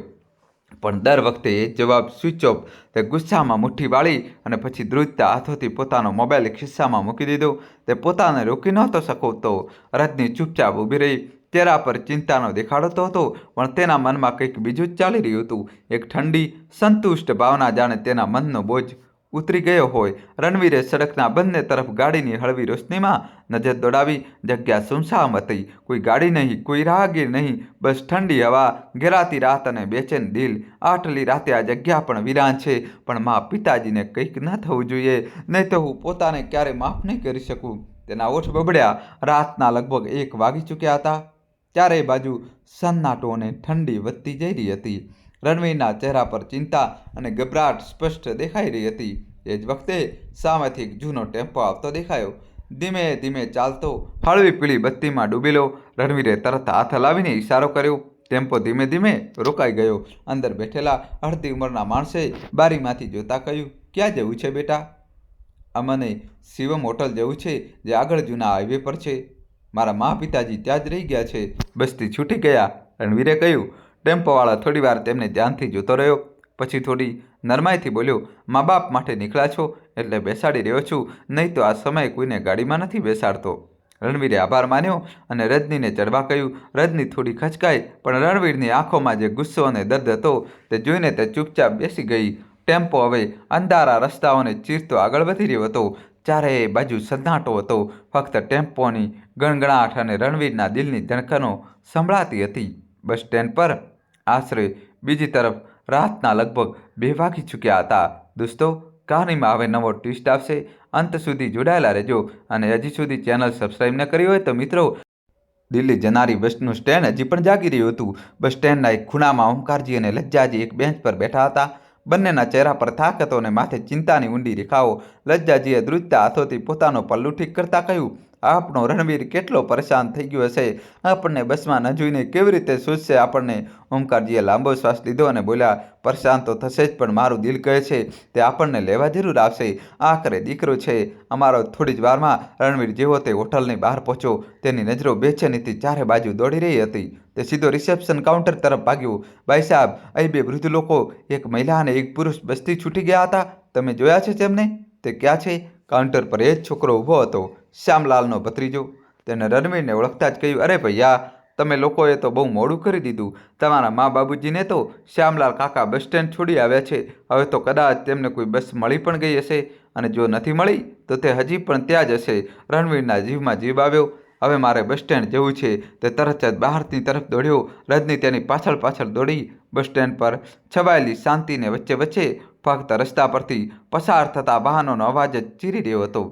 પણ દર વખતે એ જવાબ સ્વિચ ઓફ. તે ગુસ્સામાં મુઠ્ઠી વાળી અને પછી ધ્રુજતા હાથોથી પોતાનો મોબાઈલ ખિસ્સામાં મૂકી દીધો. તે પોતાને રોકી નહોતો શકતો. રજની ચૂપચાપ ઊભી રહી. ચહેરા પર ચિંતાનો દેખાડો તો હતો, પણ તેના મનમાં કંઈક બીજું જ ચાલી રહ્યું હતું. એક ઠંડી, સંતુષ્ટ ભાવના, જાણે તેના મનનો બોજ ઉતરી ગયો હોય. રણવીરે સડકના બંને તરફ ગાડીની હળવી રોશનીમાં નજર દોડાવી. જગ્યા સુમસામ હતી. કોઈ ગાડી નહીં, કોઈ રાહગીર નહીં, બસ ઠંડી હવા, ઘેરાતી રાત અને બેચેન દિલ. આટલી રાતે આ જગ્યા પણ વિરાન છે. પણ મા પિતાજીને કંઈક ન થવું જોઈએ, નહીં તો હું પોતાને ક્યારે માફ નહીં કરી શકું. તેના ઓઠ બબડ્યા. રાતના લગભગ 1 વાગી ચૂક્યા હતા. ચારેય બાજુ સન્નાટો અને ઠંડી વધતી જઈ રહી હતી. રણવીરના ચહેરા પર ચિંતા અને ગભરાટ સ્પષ્ટ દેખાઈ રહી હતી. એ જ વખતે સામેથી એક જૂનો ટેમ્પો આવતો દેખાયો. ધીમે ધીમે ચાલતો, હળવી પીળી બત્તીમાં ડૂબેલો. રણવીરે તરત હાથ હલાવીને ઇશારો કર્યો. ટેમ્પો ધીમે ધીમે રોકાઈ ગયો. અંદર બેઠેલા અડધી ઉંમરના માણસે બારીમાંથી જોતા કહ્યું, ક્યાં જવું છે બેટા? અમને શિવમ હોટલ જવું છે, જે આગળ જૂના હાઈવે પર છે. મારા મા પિતાજી ત્યાં જ રહી ગયા છે, બસથી છૂટી ગયા, રણવીરે કહ્યું. ટેમ્પોવાળા થોડીવાર તેમને ધ્યાનથી જોતો રહ્યો. પછી થોડી નરમાઈથી બોલ્યો, મા બાપ માટે નીકળ્યા છો એટલે બેસાડી રહ્યો છું, નહીં તો આ સમયે કોઈને ગાડીમાં નથી બેસાડતો. રણવીરે આભાર માન્યો અને રજનીને ચડવા કહ્યું. રજની થોડી ખચકાઈ, પણ રણવીરની આંખોમાં જે ગુસ્સો અને દર્દ હતો તે જોઈને તે ચૂપચાપ બેસી ગઈ. ટેમ્પો હવે અંધારા રસ્તાઓને ચીરતો આગળ વધી રહ્યો હતો. ચારેય બાજુ સન્નાટો હતો. ફક્ત ટેમ્પોની ગણગણાટ અને રણવીરના દિલની ધડકનો સંભળાતી હતી. બસ સ્ટેન્ડ પર આશરે બીજી તરફ રાતના લગભગ 2 વાગી ચૂક્યા હતા. દોસ્તો, કહાનીમાં હવે નવો ટ્વિસ્ટ આવશે. અંત સુધી જોડાયેલા રહેજો અને હજી સુધી ચેનલ સબસ્ક્રાઈબ ન કરી હોય તો મિત્રો, દિલ્હી જનારી બસનું સ્ટેન્ડ હજી પણ જાગી રહ્યું હતું. બસ સ્ટેન્ડના એક ખૂણામાં ઓમકારજી અને લજ્જાજી એક બેન્ચ પર બેઠા હતા. બંનેના ચહેરા પર થાક હતો અને માથે ચિંતાની ઊંડી રેખાઓ. લજ્જાજીએ ધ્રુજતા હાથોથી પોતાનો પલ્લુ ઠીક કરતા કહ્યું, આપણો રણવીર કેટલો પરેશાન થઈ ગયો હશે. આપણને બસમાં ન જોઈને કેવી રીતે સૂઝશે આપણને. ઓમકારજીએ લાંબો શ્વાસ લીધો અને બોલ્યા, પરેશાન તો થશે જ, પણ મારું દિલ કહે છે તે આપણને લેવા જરૂર આવશે. આખરે દીકરો છે અમારો. થોડી જ વારમાં રણવીર જેવો તે હોટલની બહાર પહોંચ્યો. તેની નજરો બેચેનીથી ચારે બાજુ દોડી રહી હતી. તે સીધો રિસેપ્શન કાઉન્ટર તરફ ભાગ્યો. ભાઈ સાહેબ, અહીં 2 વૃદ્ધ લોકો, એક મહિલા અને એક પુરુષ બસથી છૂટી ગયા હતા. તમે જોયા છે તેમને? તે ક્યાં છે? કાઉન્ટર પર એ જ છોકરો ઊભો હતો, શ્યામલાલનો ભત્રીજો. તેને રણવીરને ઓળખતા જ કહ્યું, અરે ભૈયા, તમે લોકોએ તો બહુ મોડું કરી દીધું. તમારા મા બાબુજીને તો શ્યામલાલ કાકા બસ સ્ટેન્ડ છોડી આવ્યા છે. હવે તો કદાચ તેમને કોઈ બસ મળી પણ ગઈ હશે, અને જો નથી મળી તો તે હજી પણ ત્યાં જ હશે. રણવીરના જીવમાં જીવ આવ્યો. હવે મારે બસ સ્ટેન્ડ જવું છે. તે તરત જ બહારની તરફ દોડ્યો. રજની તેની પાછળ પાછળ દોડી. બસ સ્ટેન્ડ પર છવાયેલી શાંતિને વચ્ચે વચ્ચે ફક્ત રસ્તા પરથી પસાર થતા વાહનોનો અવાજ જ ચીરી રહ્યો હતો.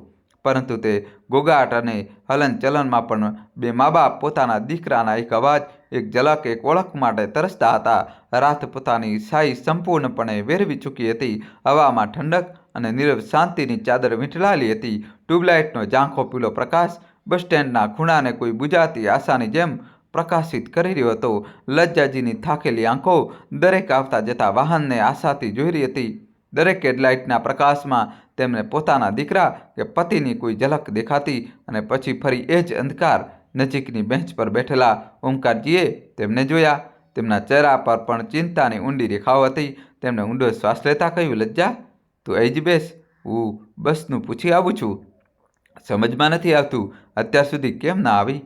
પરંતુ તે ગોગાટ અને હલનચલનમાં પણ 2 મા બાપ પોતાના દીકરાના એક અવાજ, એક ઝલક, એક ઓળખ માટે તરસતા હતા. રાત પોતાની છાઈ સંપૂર્ણપણે વેરવી ચૂકી હતી. હવામાં ઠંડક અને નીરવ શાંતિની ચાદર વીંટળાયેલી હતી. ટ્યુબલાઇટનો ઝાંખો પીળો પ્રકાશ બસ સ્ટેન્ડના ખૂણાને કોઈ બુજાતી આશાની જેમ પ્રકાશિત કરી રહ્યો હતો. લજ્જાજીની થાકેલી આંખો દરેક આવતા જતા વાહનને આશાથી જોઈ રહી હતી. દરેક હેડલાઇટના પ્રકાશમાં તેમને પોતાના દીકરા કે પતિની કોઈ ઝલક દેખાતી. અને પછી ફરી એ જ અંધકાર. નજીકની બેન્ચ પર બેઠેલા ઓમકારજીએ તેમને જોયા. તેમના ચહેરા પર પણ ચિંતાની ઊંડી રેખાઓ હતી. તેમણે ઊંડો શ્વાસ લેતા કહ્યું, લજ્જા, તું અહીં જ બેસ, હું બસનું પૂછી આવું છું. સમજમાં નથી આવતું, અત્યાર સુધી કેમ ના આવી?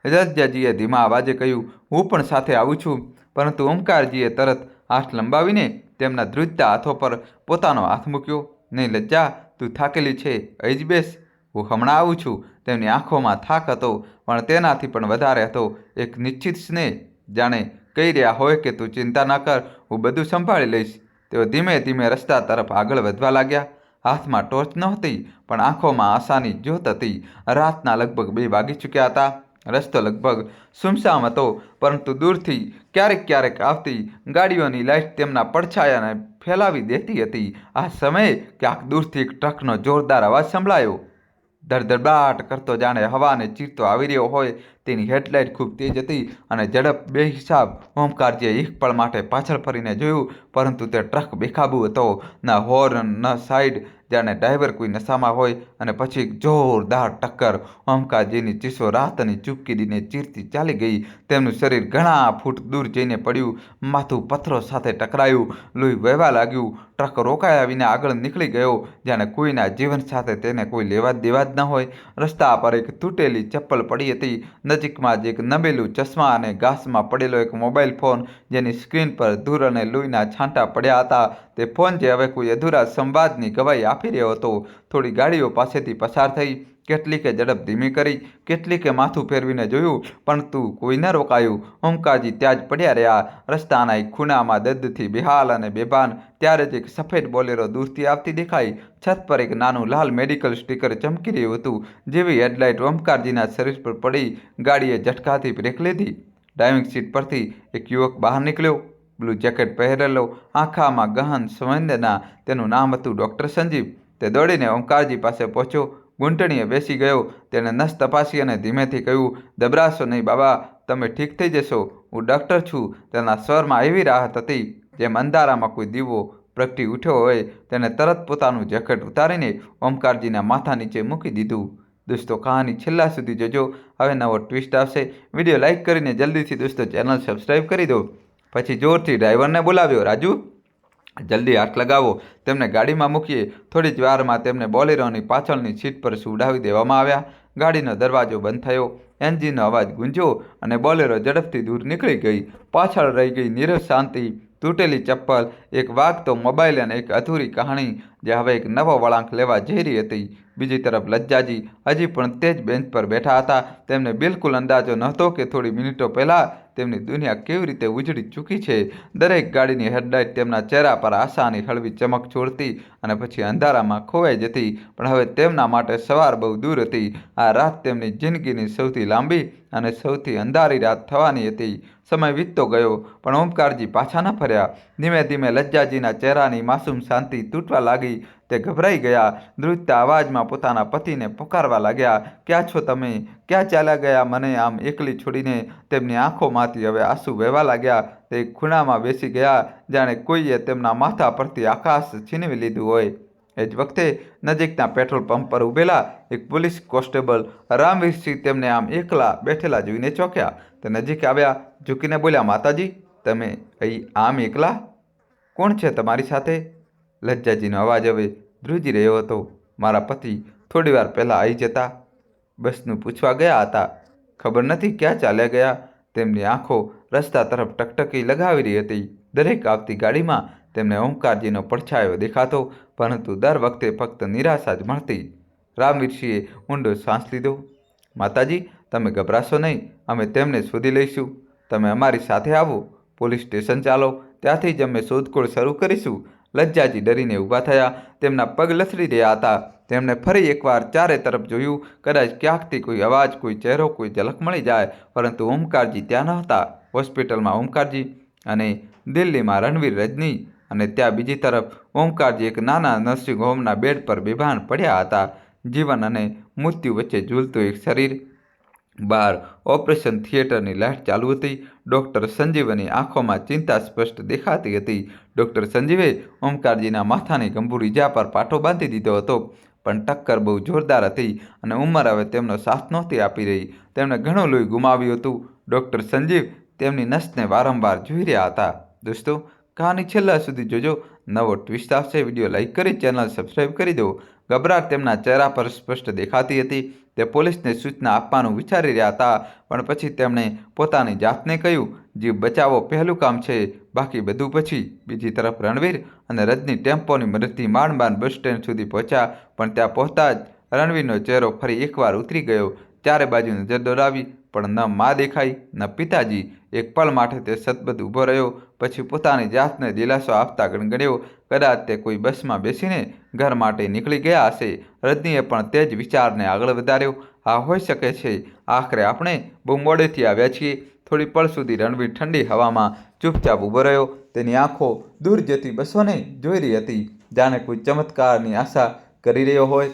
લજ્જાજીએ ધીમા અવાજે કહ્યું, હું પણ સાથે આવું છું. પરંતુ ઓમકારજીએ તરત હાથ લંબાવીને તેમના ધ્રુજતા હાથો પર પોતાનો હાથ મૂક્યો. નહીં લજ્જા, તું થાકેલી છે, અહીં જ બેસ, હું હમણાં આવું છું. તેમની આંખોમાં થાક હતો, પણ તેનાથી પણ વધારે હતો એક નિશ્ચિત સ્નેહ, જાણે કહી રહ્યા હોય કે તું ચિંતા ન કર, હું બધું સંભાળી લઈશ. તેઓ ધીમે ધીમે રસ્તા તરફ આગળ વધવા લાગ્યા. હાથમાં ટોર્ચ નહોતી, પણ આંખોમાં આશાની જ્યોત હતી. રાતના લગભગ 2 વાગી ચૂક્યા હતા. રસ્તો લગભગ સુમસામ હતો, પરંતુ દૂરથી ક્યારેક ક્યારેક આવતી ગાડીઓની લાઇટ તેમના પડછાયાને ફેલાવી દેતી હતી. આ સમયે ક્યાંક દૂરથી એક ટ્રકનો જોરદાર અવાજ સંભળાયો. ધડધડાટ કરતો, જાણે હવાને ચીરતો આવી રહ્યો હોય. તેની હેડલાઇટ ખૂબ તેજ હતી અને ઝડપ બેહિસાબ. ઓમકારજીએ એક પળ માટે પાછળ ફરીને જોયું, પરંતુ તે ટ્રક બેકાબૂ હતો. ન હોર્ન, ન સાઇડ, જાણે ડ્રાઈવર કોઈ નશામાં હોય. અને પછી એક જોરદાર ટક્કર. ઓમકારજીની ચીસો રાતની ચૂપકીદીને ચીરતી ચાલી ગઈ. તેમનું શરીર ઘણા ફૂટ દૂર જઈને પડ્યું. માથું પથ્થરો સાથે ટકરાયું. લોહી વહેવા લાગ્યું. ટ્રક રોકાયા વિના આગળ નીકળી ગયો, જાણે કોઈના જીવન સાથે તેને કોઈ લેવા દેવા જ ન હોય. રસ્તા પર એક તૂટેલી ચપ્પલ પડી હતી. નજીકમાં જ એક નમેલું ચશ્મા અને ઘાસમાં પડેલો એક મોબાઈલ ફોન, જેની સ્ક્રીન પર ધૂળ અને લોહીના છાંટા પડ્યા હતા. તે ફોન જે હવે કોઈ અધૂરા સંવાદની ગવાહી આપી રહ્યો હતો. થોડી ગાડીઓ પાસેથી પસાર થઈ. કેટલીકે ઝડપ ધીમી કરી, કેટલીકે માથું ફેરવીને જોયું, પરંતુ કોઈ ન રોકાયું. ઓમકારજી ત્યાં જ પડ્યા રહ્યા, રસ્તાના એક ખૂણામાં દર્દથી બેહાલ અને બેભાન. ત્યારે જ એક સફેદ બોલેરો દૂરથી આવતી દેખાઈ. છત પર એક નાનું લાલ મેડિકલ સ્ટીકર ચમકી રહ્યું હતું. જેવી હેડલાઇટ ઓમકારજીના શરીર પર પડી, ગાડીએ ઝટકાથી બ્રેક લીધી. ડ્રાઇવિંગ સીટ પરથી એક યુવક બહાર નીકળ્યો. બ્લુ જેકેટ પહેરેલો, આંખામાં ગહન સંવેદના. તેનું નામ હતું ડૉક્ટર સંજીવ. તે દોડીને ઓમકારજી પાસે પહોંચ્યો. ઘૂંટણીએ બેસી ગયો. તેણે નસ તપાસી અને ધીમેથી કહ્યું, ગભરાશો નહીં બાબા, તમે ઠીક થઈ જશો, હું ડૉક્ટર છું. તેના સ્વરમાં એવી રાહત હતી, જેમ અંધારામાં કોઈ દીવો પ્રગટી ઉઠ્યો હોય. તેણે તરત પોતાનું જેકેટ ઉતારીને ઓમકારજીના માથા નીચે મૂકી દીધું. દોસ્તો, કહાની છેલ્લા સુધી જોજો. હવે નવો ટ્વિસ્ટ આવશે. વિડીયો લાઇક કરીને જલ્દીથી દોસ્તો ચેનલ સબસ્ક્રાઈબ કરી દો. પછી જોરથી ડ્રાઈવરને બોલાવ્યો, રાજુ, જલ્દી હાથ લગાવો. તેમને ગાડીમાં મૂકીએ. થોડી જ વારમાં તેમને બોલેરોની પાછળની સીટ પર સુવડાવી દેવામાં આવ્યા. ગાડીનો દરવાજો બંધ થયો. એન્જિનનો અવાજ ગુંજ્યો અને બોલેરો ઝડપથી દૂર નીકળી ગઈ. પાછળ રહી ગઈ નીરવ શાંતિ, તૂટેલી ચપ્પલ, એક વાગતો મોબાઈલ અને એક અધૂરી કહાણી, જે હવે એક નવો વળાંક લેવા જઈ રહી હતી. બીજી તરફ લજ્જાજી હજી પણ તે જ બેન્ચ પર બેઠા હતા. તેમને બિલકુલ અંદાજો નહોતો કે થોડી મિનિટો પહેલાં તેમની દુનિયા કેવી રીતે ઉજળી ચૂકી છે. દરેક ગાડીની હેડલાઇટ તેમના ચહેરા પર આશાની હળવી ચમક છોડતી અને પછી અંધારામાં ખોવાઈ જતી. પણ હવે તેમના માટે સવાર બહુ દૂર હતી. આ રાત તેમની જિંદગીની સૌથી લાંબી અને સૌથી અંધારી રાત થવાની હતી. સમય વીતતો ગયો પણ ઓમકારજી પાછા ન ફર્યા. ધીમે ધીમે લજ્જાજીના ચહેરાની માસૂમ શાંતિ તૂટવા લાગી. તે ગભરાઈ ગયા. ધ્રુજતા અવાજમાં પોતાના પતિને પુકારવા લાગ્યા, ક્યાં છો તમે? ક્યાં ચાલ્યા ગયા મને આમ એકલી છોડીને? તેમની આંખોમાંથી હવે આંસુ વહેવા લાગ્યા. તે એક ખૂણામાં બેસી ગયા, જાણે કોઈએ તેમના માથા પરથી આકાશ છીનવી લીધું હોય. એ જ વખતે નજીકના પેટ્રોલ પંપ પર ઊભેલા એક પોલીસ કોન્સ્ટેબલ રામવીરસિંહ તેમને આમ એકલા બેઠેલા જોઈને ચોંક્યા. તે નજીક આવ્યા, ઝૂકીને બોલ્યા, માતાજી, તમે અહીં આમ એકલા? કોણ છે તમારી સાથે? લજ્જાજીનો અવાજ હવે ધ્રુજી રહ્યો હતો. મારા પતિ થોડીવાર પહેલાં આવી જતા. બસનું પૂછવા ગયા હતા. ખબર નથી ક્યાં ચાલ્યા ગયા. તેમની આંખો રસ્તા તરફ ટકટકી લગાવી રહી હતી. દરેક આવતી ગાડીમાં તેમને ઓમકારજીનો પડછાયો દેખાતો, પરંતુ દર વખતે ફક્ત નિરાશા જ મળતી. રામવીરસિંહે ઊંડો શ્વાસ લીધો. માતાજી, તમે ગભરાશો નહીં. અમે તેમને શોધી લઈશું. તમે અમારી સાથે આવો. પોલીસ સ્ટેશન ચાલો. ત્યાંથી જ અમે શોધખોળ શરૂ કરીશું. લજ્જાજી ડરીને ઊભા થયા. તેમના પગ લથડી રહ્યા હતા. તેમણે ફરી એકવાર ચારે તરફ જોયું. કદાચ ક્યાંકથી કોઈ અવાજ, કોઈ ચહેરો, કોઈ ઝલક મળી જાય. પરંતુ ઓમકારજી ત્યાં ન હતા. હોસ્પિટલમાં ઓમકારજી અને દિલ્હીમાં રણવીર, રજની અને ત્યાં બીજી તરફ ઓમકારજી એક નાના નર્સિંગ હોમના બેડ પર બેભાન પડ્યા હતા. જીવન અને મૃત્યુ વચ્ચે ઝૂલતું એક શરીર. બહાર ઓપરેશન થિયેટરની લાઇટ ચાલુ હતી. ડૉક્ટર સંજીવની આંખોમાં ચિંતા સ્પષ્ટ દેખાતી હતી. ડૉક્ટર સંજીવે ઓમકારજીના માથાની ગંભીર ઈજા પર પાટો બાંધી દીધો હતો. પણ ટક્કર બહુ જોરદાર હતી અને ઉંમર હવે તેમનો સાથ નહોતી આપી રહી. તેમણે ઘણું લોહી ગુમાવ્યું હતું. ડૉક્ટર સંજીવ તેમની નસને વારંવાર જોઈ રહ્યા હતા. દોસ્તો, કહાની છેલ્લા સુધી જોજો. નવો ટ્વિસ્ટ આવશે. વિડીયો લાઇક કરી ચેનલ સબસ્ક્રાઈબ કરી દો. ગભરાટ તેમના ચહેરા પર સ્પષ્ટ દેખાતી હતી. તે પોલીસને સૂચના આપવાનું વિચારી રહ્યા હતા, પણ પછી તેમણે પોતાની જાતને કહ્યું, જીવ બચાવો પહેલું કામ છે, બાકી બધું પછી. બીજી તરફ રણવીર અને રજની ટેમ્પોની મદદથી માંડ બસ સ્ટેન્ડ સુધી પહોંચ્યા. પણ ત્યાં પહોંચતા જ રણવીરનો ચહેરો ફરી એકવાર ઉતરી ગયો. ચારે બાજુ નજર દોડાવી, પણ ન મા દેખાઈ, ન પિતાજી. એક પળ માટે તે સતબદ્ધ ઊભો રહ્યો. પછી પોતાની જાતને દિલાસો આપતા ગણગણ્યો, કદાચ તે કોઈ બસમાં બેસીને ઘર માટે નીકળી ગયા હશે. રજનીએ પણ તે જ વિચારને આગળ વધાર્યો. આ હોઈ શકે છે. આખરે આપણે બહુ મોડેથી આવ્યા છીએ. થોડી પળ સુધી રણવીર ઠંડી હવામાં ચૂપચાપ ઊભો રહ્યો. તેની આંખો દૂર જતી બસોને જોઈ રહી હતી, જાણે કોઈ ચમત્કારની આશા કરી રહ્યો હોય.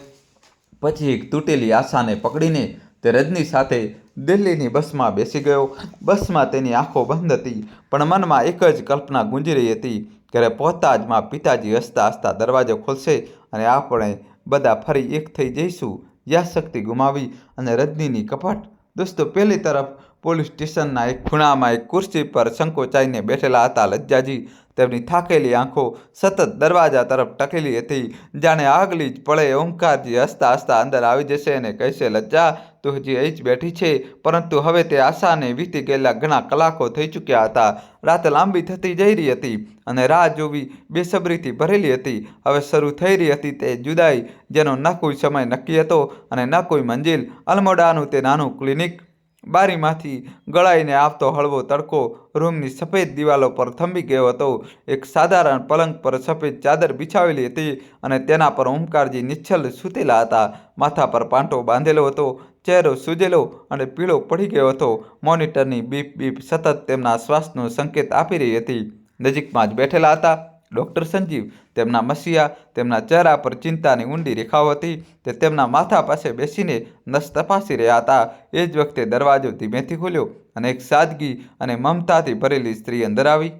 પછી એક તૂટેલી આશાને પકડીને તે રજની સાથે દિલ્હીની બસમાં બેસી ગયો. બસમાં તેની આંખો બંધ હતી, પણ મનમાં એક જ કલ્પના ગુંજી રહી હતી. ઘરે પહોંચતા જ પિતાજી હસતા હસતા દરવાજો ખોલશે અને આપણે બધા ફરી એક થઈ જઈશું. યાદશક્તિ ગુમાવી અને રજનીની કપટ. દોસ્તો, પહેલી તરફ પોલીસ સ્ટેશનના એક ખૂણામાં એક ખુરશી પર સંકોચાઈને બેઠેલા હતા લજ્જાજી. તેમની થાકેલી આંખો સતત દરવાજા તરફ ટકેલી હતી, જાણે આગલી જ પળે ઓમકારજી હસતા હસતા અંદર આવી જશે અને કહેશે, લજ્જા, તું હજી અહીં જ બેઠી છે. પરંતુ હવે તે આશાને વીતી ગયેલા ઘણા કલાકો થઈ ચૂક્યા હતા. રાત લાંબી થતી જઈ રહી હતી અને રાહ જોવી બેસબરીથી ભરેલી હતી. હવે શરૂ થઈ રહી હતી તે જુદાઈ, જેનો ન કોઈ સમય નક્કી હતો અને ન કોઈ મંજિલ. અલમોડાનું તે નાનું ક્લિનિક. બારીમાંથી ગળાઈને આવતો હળવો તડકો રૂમની સફેદ દિવાલો પર થંભી ગયો હતો. એક સાધારણ પલંગ પર સફેદ ચાદર બિછાવેલી હતી અને તેના પર ઓમકારજી નિશ્ચલ સૂતેલા હતા. માથા પર પાંટો બાંધેલો હતો. ચહેરો સૂજેલો અને પીળો પડી ગયો હતો. મોનિટરની બીપ બીપ સતત તેમના શ્વાસનો સંકેત આપી રહી હતી. નજીકમાં જ બેઠેલા હતા ડૉક્ટર સંજીવ. તેમના મસીહા. તેમના ચહેરા પર ચિંતાની ઊંડી રેખાઓ હતી. તે તેમના માથા પાસે બેસીને નસ તપાસી રહ્યા હતા. એ જ વખતે દરવાજો ધીમેથી ખુલ્યો અને એક સાદગી અને મમતાથી ભરેલી સ્ત્રી અંદર આવી.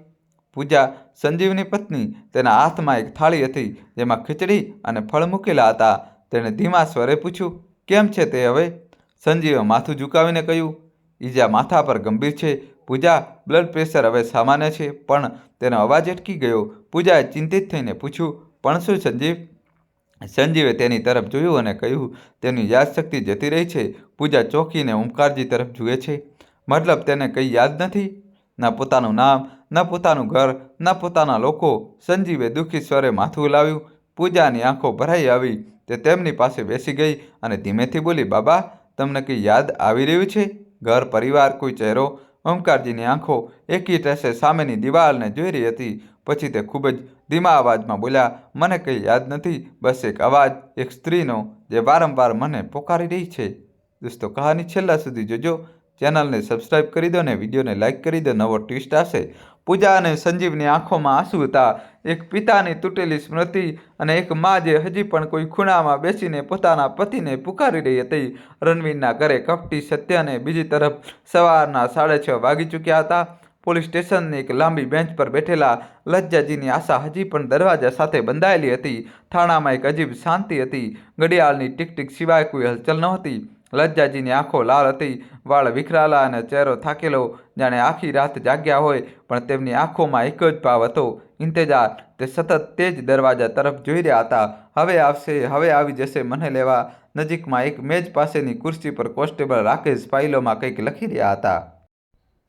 પૂજા, સંજીવની પત્ની. તેના હાથમાં એક થાળી હતી, જેમાં ખીચડી અને ફળ મૂકેલા હતા. તેણે ધીમા સ્વરે પૂછ્યું, કેમ છે તે હવે? સંજીવે માથું ઝુકાવીને કહ્યું, ઈજા માથા પર ગંભીર છે. પૂજા, બ્લડ પ્રેશર હવે સામાન્ય છે. પણ તેનો અવાજ અટકી ગયો. પૂજાએ ચિંતિત થઈને પૂછ્યું, પણ શું સંજીવ? સંજીવે તેની તરફ જોયું અને કહ્યું, તેની યાદશક્તિ જતી રહી છે. પૂજા ચોંકીને ઓમકારજી તરફ જુએ છે. મતલબ તેને કંઈ યાદ નથી? ન પોતાનું નામ, ન પોતાનું ઘર, ન પોતાના લોકો. સંજીવે દુઃખી સ્વરે માથું હલાવ્યું. પૂજાની આંખો ભરાઈ આવી. તે તેમની પાસે બેસી ગઈ અને ધીમેથી બોલી, બાબા, તમને કંઈ યાદ આવી રહ્યું છે? ઘર, પરિવાર, કોઈ ચહેરો? ઓમકારજીની આંખો એકી ટસે સામેની દિવાલને જોઈ રહી હતી. પછી તે ખૂબ જ ધીમા અવાજમાં બોલ્યા, મને કંઈ યાદ નથી, બસ એક અવાજ, એક સ્ત્રીનો જે વારંવાર મને પોકારી રહી છે. દોસ્તો, કહાની છેલ્લા સુધી જોજો. ચેનલને સબસ્ક્રાઈબ કરી દો અને વિડીયોને લાઇક કરી દો. નવો ટ્વિસ્ટ આવશે. પૂજા અને સંજીવની આંખોમાં આંસુ હતા. એક પિતાની તૂટેલી સ્મૃતિ અને એક મા જે હજી પણ કોઈ ખૂણામાં બેસીને પોતાના પતિને પુકારી રહી હતી. રણવીરના ઘરે કપટી સત્ય અને બીજી તરફ સવારના 6:30 વાગી ચૂક્યા હતા. પોલીસ સ્ટેશનની એક લાંબી બેન્ચ પર બેઠેલા લજ્જાજીની આશા હજી પણ દરવાજા સાથે બંધાયેલી હતી. થાણામાં એક અજીબ શાંતિ હતી. ઘડિયાળની ટીક ટીક સિવાય કોઈ હલચલ નહોતી. લજ્જાજીની આંખો લાલ હતી, વાળ વિખરાયેલા અને ચહેરો થાકેલો, જાણે આખી રાત જાગ્યા હોય. પણ તેમની આંખોમાં એક જ ભાવ હતો, ઇંતજાર. તે સતત તે જ દરવાજા તરફ જોઈ રહ્યા હતા. હવે આવશે, હવે આવી જશે મને લેવા. નજીકમાં એક મેજ પાસેની ખુરશી પર કોન્સ્ટેબલ રાકેશ ફાઇલોમાં કંઈક લખી રહ્યા હતા.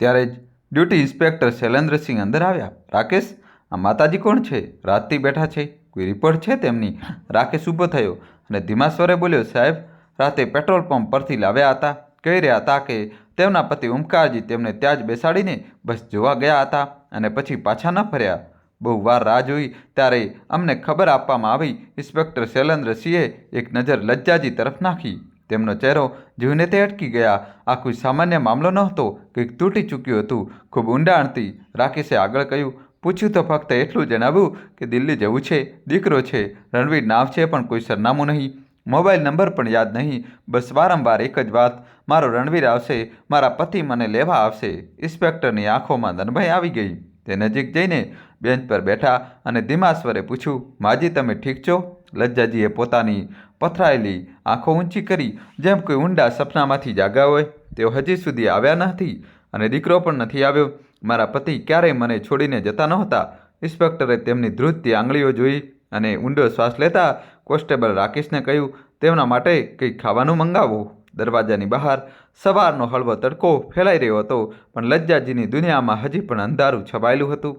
ત્યારે જ ડ્યુટી ઇન્સ્પેક્ટર શૈલેન્દ્રસિંહ અંદર આવ્યા. રાકેશ, આ માતાજી કોણ છે? રાતથી બેઠા છે, કોઈ રિપોર્ટ છે તેમની? રાકેશ ઊભો થયો અને ધીમા સ્વરે બોલ્યો, સાહેબ, રાતે પેટ્રોલ પંપ પરથી લાવ્યા હતા. કહી રહ્યા હતા કે તેમના પતિ ઓમકારજી તેમને ત્યાં જ બેસાડીને બસ જોવા ગયા હતા અને પછી પાછા ન ફર્યા. બહુ વાર રાહ જોઈ ત્યારે અમને ખબર આપવામાં આવી. ઇન્સ્પેક્ટર શૈલેન્દ્રસિંહે એક નજર લજ્જાજી તરફ નાખી. તેમનો ચહેરો જોઈને તે અટકી ગયા. આ કોઈ સામાન્ય મામલો નહોતો, કંઈક તૂટી ચૂક્યું હતું, ખૂબ ઊંડાણથી. રાકેશે આગળ કહ્યું, પૂછ્યું તો ફક્ત એટલું જણાવ્યું કે દિલ્હી જવું છે, દીકરો છે, રણવીર નામ છે, પણ કોઈ સરનામું નહીં, મોબાઈલ નંબર પણ યાદ નહીં. બસ વારંવાર એક જ વાત, મારો રણવીર આવશે, મારા પતિ મને લેવા આવશે. ઇન્સ્પેક્ટરની આંખોમાં નરમાઈ આવી ગઈ. તે નજીક જઈને બેન્ચ પર બેઠા અને ધીમા સ્વરે પૂછ્યું, માજી, તમે ઠીક છો? લજ્જાજીએ પોતાની પથરાયેલી આંખો ઊંચી કરી, જેમ કોઈ ઊંડા સપનામાંથી જાગ્યા હોય. તેઓ હજી સુધી આવ્યા નથી અને દીકરો પણ નથી આવ્યો. મારા પતિ ક્યારેય મને છોડીને જતા નહોતા. ઇન્સ્પેક્ટરે તેમની ધ્રુજતી આંગળીઓ જોઈ અને ઊંડો શ્વાસ લેતા કોન્સ્ટેબલ રાકેશને કહ્યું, તેમના માટે કંઈક ખાવાનું મંગાવો. દરવાજાની બહાર સવારનો હળવો તડકો ફેલાઈ રહ્યો હતો, પણ લજ્જાજીની દુનિયામાં હજી પણ અંધારું છવાયેલું હતું.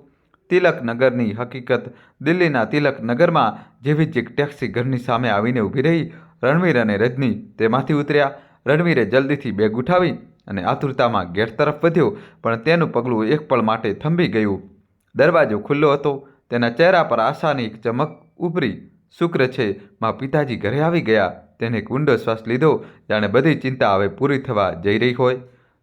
તિલકનગરની હકીકત, દિલ્હીના તિલકનગરમાં જેવી જ એક ટેક્સી ઘરની સામે આવીને ઊભી રહી. રણવીર અને રજની તેમાંથી ઉતર્યા. રણવીરે જલ્દીથી બેગ ઉઠાવી અને આતુરતામાં ગેટ તરફ વધ્યો, પણ તેનું પગલું એક પળ માટે થંભી ગયું. દરવાજો ખુલ્લો હતો. તેના ચહેરા પર આશાની એક ચમક ઉભરી. શુક્ર છે, મારા પિતાજી ઘરે આવી ગયા. તેને એક ઊંડો શ્વાસ લીધો, જાણે બધી ચિંતા હવે પૂરી થવા જઈ રહી હોય.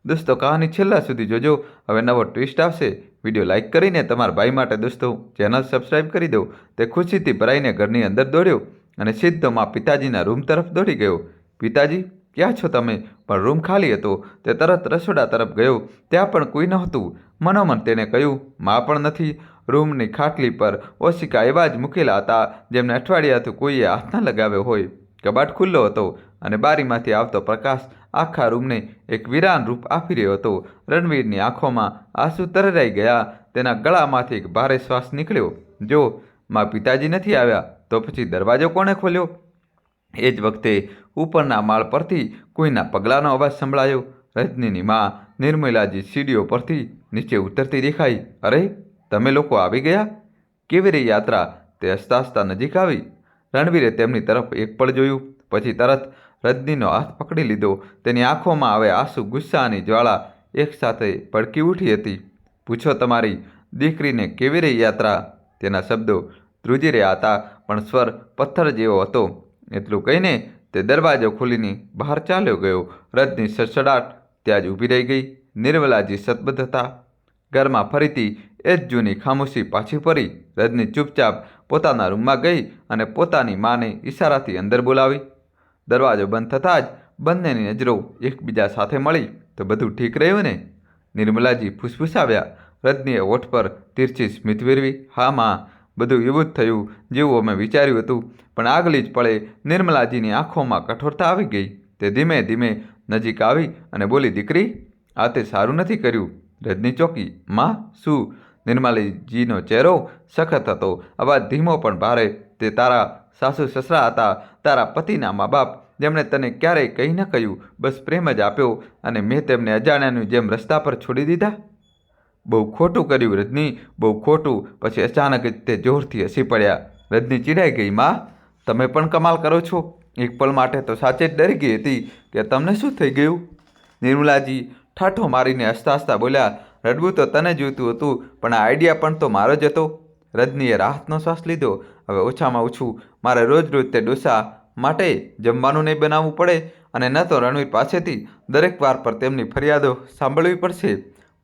દોસ્તો, કહાની છેલ્લા સુધી જોજો. હવે નવો ટ્વિસ્ટ આવશે. વિડીયો લાઇક કરીને તમારા ભાઈ માટે દોસ્તો ચેનલ સબસ્ક્રાઈબ કરી દો. તે ખુશીથી ભરાઈને ઘરની અંદર દોડ્યો અને સીધો મારા પિતાજીના રૂમ તરફ દોડી ગયો. પિતાજી, ક્યાં છો તમે? પણ રૂમ ખાલી હતો. તે તરત રસોડા તરફ ગયો. ત્યાં પણ કોઈ નહોતું. મનોમન તેને કહ્યું, મા પણ નથી. રૂમની ખાટલી પર ઓશિકા એવા જ મૂકેલા હતા જેમને અઠવાડિયાથી કોઈએ હાથ ન લગાવ્યો હોય. કબાટ ખુલ્લો હતો અને બારીમાંથી આવતો પ્રકાશ આખા રૂમને એક વિરાન રૂપ આપી રહ્યો હતો. રણવીરની આંખોમાં આંસુ તરરાઈ ગયા. તેના ગળામાંથી એક ભારે શ્વાસ નીકળ્યો. જો મારા પિતાજી નથી આવ્યા તો પછી દરવાજો કોણે ખોલ્યો? એ જ વખતે ઉપરના માળ પરથી કોઈના પગલાંનો અવાજ સંભળાયો. રજનીની મા નિર્મલાજી સીડીઓ પરથી નીચે ઉતરતી દેખાઈ. અરે, તમે લોકો આવી ગયા? કેવી રહી યાત્રા? તે હસતા હસતા નજીક આવી. રણવીરે તેમની તરફ એક પળ જોયું, પછી તરત રજનીનો હાથ પકડી લીધો. તેની આંખોમાં હવે આંસુ, ગુસ્સાની જ્વાળા એકસાથે ભડકી ઉઠી હતી. પૂછો તમારી દીકરીને કેવી રહી યાત્રા? તેના શબ્દો ધ્રુજી રહ્યા હતા, પણ સ્વર પથ્થર જેવો હતો. એટલું કહીને તે દરવાજો ખોલીને બહાર ચાલ્યો ગયો. રજની સડસડાટ ત્યાં જ ઊભી રહી ગઈ. નિર્મલાજી સતબદ્ધ હતા. ઘરમાં ફરીથી એ જ જૂની ખામોશી પાછી ફરી. રજની ચૂપચાપ પોતાના રૂમમાં ગઈ અને પોતાની માને ઈશારાથી અંદર બોલાવી. દરવાજો બંધ થતાં જ બંનેની નજરો એકબીજા સાથે મળી. તો બધું ઠીક રહ્યું ને? નિર્મલાજી ફૂસફૂસાવ્યા. રજનીએ હોઠ પર તીરછી સ્મિત વેરવી. હા માં, બધું એવું જ થયું જેવું અમે વિચાર્યું હતું. પણ આગલી જ પળે નિર્મલાજીની આંખોમાં કઠોરતા આવી ગઈ. તે ધીમે ધીમે નજીક આવી અને બોલી, દીકરી, આ તે સારું નથી કર્યું. રજની ચોંકી. માં, શું? નિર્મલાજીનો ચહેરો સખત હતો, અવાજ ધીમો પણ ભારે. તે તારા સાસુ સસરા હતા, તારા પતિના મા બાપ, જેમણે તને ક્યારેય કંઈ ન કહ્યું, બસ પ્રેમ જ આપ્યો, અને મેં તેમને અજાણ્યાની જેમ રસ્તા પર છોડી દીધા. બહુ ખોટું કર્યું રજની, બહુ ખોટું. પછી અચાનક જ તે જોરથી હસી પડ્યા. રજની ચીડાઈ ગઈ. માં, તમે પણ કમાલ કરો છો. એક પલ માટે તો સાચે જ ડરી ગઈ હતી કે તમને શું થઈ ગયું. નિર્મલાજી ઠાઠો મારીને હસતા હસતા બોલ્યા, રડવું તો તને જોઈતું હતું, પણ આ આઈડિયા પણ તો મારો જ હતો. રજનીએ રાહતનો શ્વાસ લીધો. હવે ઓછામાં ઓછું મારે રોજ રોજ તે ડોસા માટે જમવાનું નહીં બનાવવું પડે, અને ન તો રણવીર પાસેથી દરેક વાર પર તેમની ફરિયાદો સાંભળવી પડશે.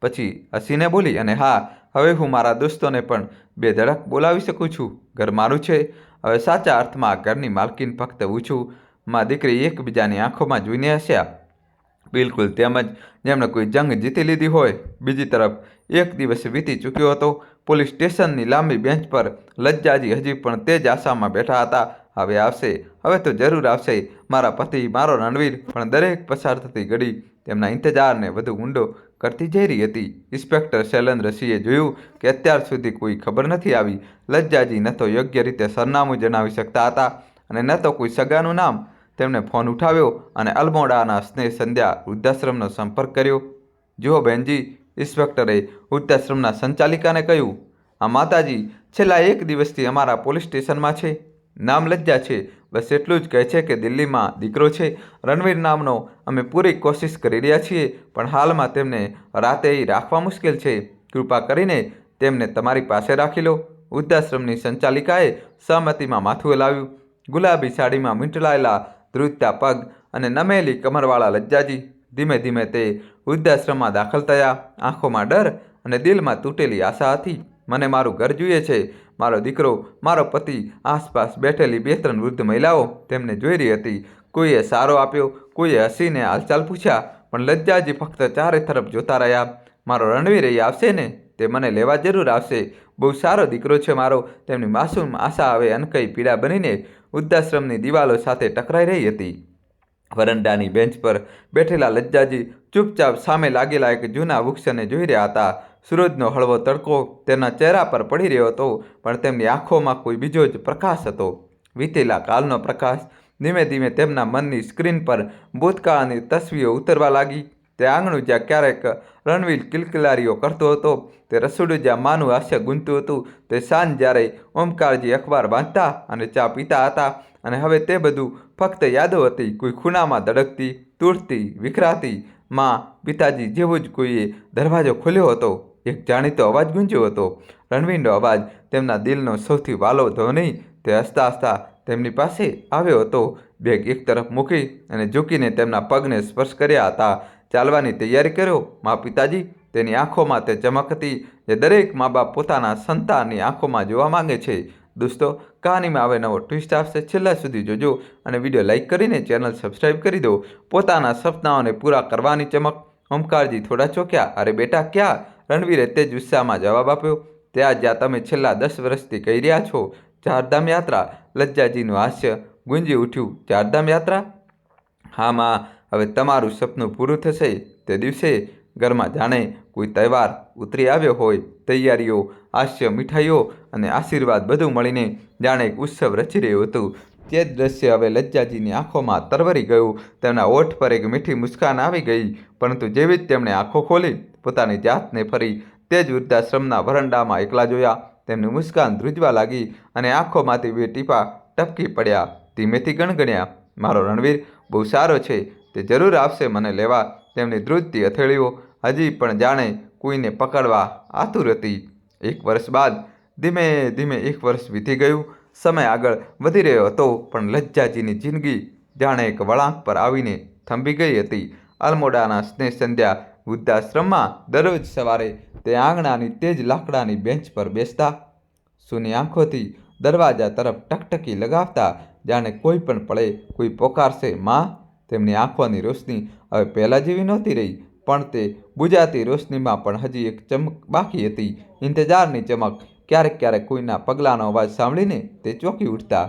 પછી હસીને બોલી, અને હા, હવે હું મારા દોસ્તોને પણ બે ધડક બોલાવી શકું છું. ઘર મારું છે. હવે સાચા અર્થમાં આ ઘરની માલકીન ફક્ત હું છું. માં દીકરી એકબીજાની આંખોમાં જોઈને હસ્યા. બિલકુલ તેમજ જેમણે કોઈ જંગ જીતી લીધી હોય. બીજી તરફ એક દિવસ વીતી ચૂક્યો હતો. પોલીસ સ્ટેશનની લાંબી બેન્ચ પર લજ્જાજી હજી પણ તે જ આશામાં બેઠા હતા. હવે આવશે, હવે તો જરૂર આવશે. મારા પતિ, મારો રણવીર. પણ દરેક પસાર થતી ઘડી તેમના ઇંતજારને વધુ ઊંડો કરતી જઈ રહી હતી. ઇન્સ્પેક્ટર શૈલેન્દ્રસિંહે જોયું કે અત્યાર સુધી કોઈ ખબર નથી આવી. લજ્જાજી ન તો યોગ્ય રીતે સરનામું જણાવી શકતા હતા, અને ન તો કોઈ સગાનું નામ. તેમણે ફોન ઉઠાવ્યો અને અલમોડાના સ્નેહ સંધ્યા વૃદ્ધાશ્રમનો સંપર્ક કર્યો. જુઓ બહેનજી, ઇન્સ્પેક્ટરે વૃદ્ધાશ્રમના સંચાલિકાને કહ્યું, આ માતાજી છેલ્લા એક દિવસથી અમારા પોલીસ સ્ટેશનમાં છે. નામ લજ્જા છે. બસ એટલું જ કહે છે કે દિલ્હીમાં દીકરો છે રણવીર નામનો. અમે પૂરી કોશિશ કરી રહ્યા છીએ, પણ હાલમાં તેમને રાતે રાખવા મુશ્કેલ છે. કૃપા કરીને તેમને તમારી પાસે રાખી લો. વૃદ્ધાશ્રમની સંચાલિકાએ સહમતીમાં માથું હલાવ્યું. ગુલાબી સાડીમાં મીંટળાયેલા ધ્રુજતા પગ અને નમેલી કમરવાળા લજ્જાજી ધીમે ધીમે તે વૃદ્ધાશ્રમમાં દાખલ થયા. આંખોમાં ડર અને દિલમાં તૂટેલી આશા હતી. મને મારું ઘર જોઈએ છે, મારો દીકરો, મારો પતિ. આસપાસ બેઠેલી બે ત્રણ વૃદ્ધ મહિલાઓ તેમને જોઈ રહી હતી. કોઈએ સારો આપ્યો, કોઈએ હસીને હાલચાલ પૂછ્યા, પણ લજ્જાજી ફક્ત ચારે તરફ જોતા રહ્યા. મારો રણવીર અહીં આવશે ને? તે મને લેવા જરૂર આવશે. બહુ સારો દીકરો છે મારો. તેમની માસૂમ આશા હવે અનકઈ પીડા બનીને વૃદ્ધાશ્રમની દિવાલો સાથે ટકરાઈ રહી હતી. વરંડાની બેન્ચ પર બેઠેલા લજ્જાજી ચૂપચાપ સામે લાગેલા એક જૂના વૃક્ષને જોઈ રહ્યા હતા. સૂરજનો હળવો તડકો તેના ચહેરા પર પડી રહ્યો હતો, પણ તેમની આંખોમાં કોઈ બીજો જ પ્રકાશ હતો. વીતેલા કાલનો પ્રકાશ. ધીમે ધીમે તેમના મનની સ્ક્રીન પર ભૂતકાળની તસવીરો ઉતરવા લાગી. તે આંગણું જ્યાં ક્યારેક રણવીર કિલકિલારીઓ કરતો હતો, તે રસોડું જ્યાં માનું હાસ્ય ગૂંજતું હતું, તે સાંજ જ્યારે ઓમકારજી અખબાર વાંચતા અને ચા પીતા હતા. અને હવે તે બધું ફક્ત યાદો હતી, કોઈ ખૂણામાં ધડકતી, તૂટતી, વિખરાતી. માં, પિતાજી જેવું જ કોઈએ દરવાજો ખોલ્યો હતો. એક જાણીતો અવાજ ગુંજ્યો હતો. રણવીરનો અવાજ, તેમના દિલનો સૌથી વાલો ધ્વનિ. તે હસતા હસતા તેમની પાસે આવ્યો હતો. બેગ એક તરફ મૂકી અને ઝૂકીને તેમના પગને સ્પર્શ કર્યા હતા. ચાલવાની તૈયારી કરો મા. પિતાજી. તેની આંખોમાં તે ચમક હતી જે દરેક મા બાપ પોતાના સંતાનની આંખોમાં જોવા માંગે છે. દોસ્તો, કહાનીમાં હવે નવો ટ્વિસ્ટ આવશે. છેલ્લા સુધી જોજો અને વિડીયો લાઇક કરીને ચેનલ સબસ્ક્રાઈબ કરી દો. પોતાના સપનાઓને પૂરા કરવાની ચમક. ઓમકારજી થોડા ચોંક્યા. અરે બેટા, ક્યાં? રણવીરે તે જ ઉત્સાહમાં જવાબ આપ્યો, ત્યાં જ્યાં તમે છેલ્લા 10 વર્ષથી કહી રહ્યા છો. ચારધામ યાત્રા. લજ્જાજીનું હાસ્ય ગુંજી ઉઠ્યું. ચારધામ યાત્રા? હા માં, હવે તમારું સપનું પૂરું થશે. તે દિવસે ઘરમાં જાણે કોઈ તહેવાર ઉતરી આવ્યો હોય. તૈયારીઓ, હાસ્ય, મીઠાઈઓ અને આશીર્વાદ બધું મળીને જાણે એક ઉત્સવ રચી રહ્યું હતું. તે જ દ્રશ્ય હવે લજ્જાજીની આંખોમાં તરવરી ગયું. તેમના ઓઠ પર એક મીઠી મુસ્કાન આવી ગઈ. પરંતુ જેવી જ તેમણે આંખો ખોલી, પોતાની જાતને ફરી તે જ વૃદ્ધાશ્રમના વરંડામાં એકલા જોયા. તેમની મુસ્કાન ધ્રુજવા લાગી અને આંખોમાંથી બે ટીપા ટપકી પડ્યા. ધીમેથી ગણગણ્યા, મારો રણવીર બહુ સારો છે. તે જરૂર આવશે મને લેવા. તેમની ધ્રુજતી હથેળીઓ હજી પણ જાણે કોઈને પકડવા આતુર હતી. 1 વર્ષ બાદ. ધીમે ધીમે 1 વર્ષ વીતી ગયું. સમય આગળ વધી રહ્યો હતો, પણ લજ્જાજીની જિંદગી જાણે એક વળાંક પર આવીને થંભી ગઈ હતી. અલમોડાના સ્નેહ સંધ્યા વૃદ્ધાશ્રમમાં દરરોજ સવારે તે આંગણાની તે જ લાકડાની બેન્ચ પર બેસતા. સૂની આંખોથી દરવાજા તરફ ટકટકી લગાવતા, જાણે કોઈ પણ પળે કોઈ પોકારશે. માં. તેમની આંખોની રોશની હવે પહેલાં જેવી નહોતી રહી, પણ તે બુજાતી રોશનીમાં પણ હજી એક ચમક બાકી હતી. ઇંતજારની ચમક. ક્યારેક ક્યારેક કોઈના પગલાંનો અવાજ સાંભળીને તે ચોંકી ઉઠતા.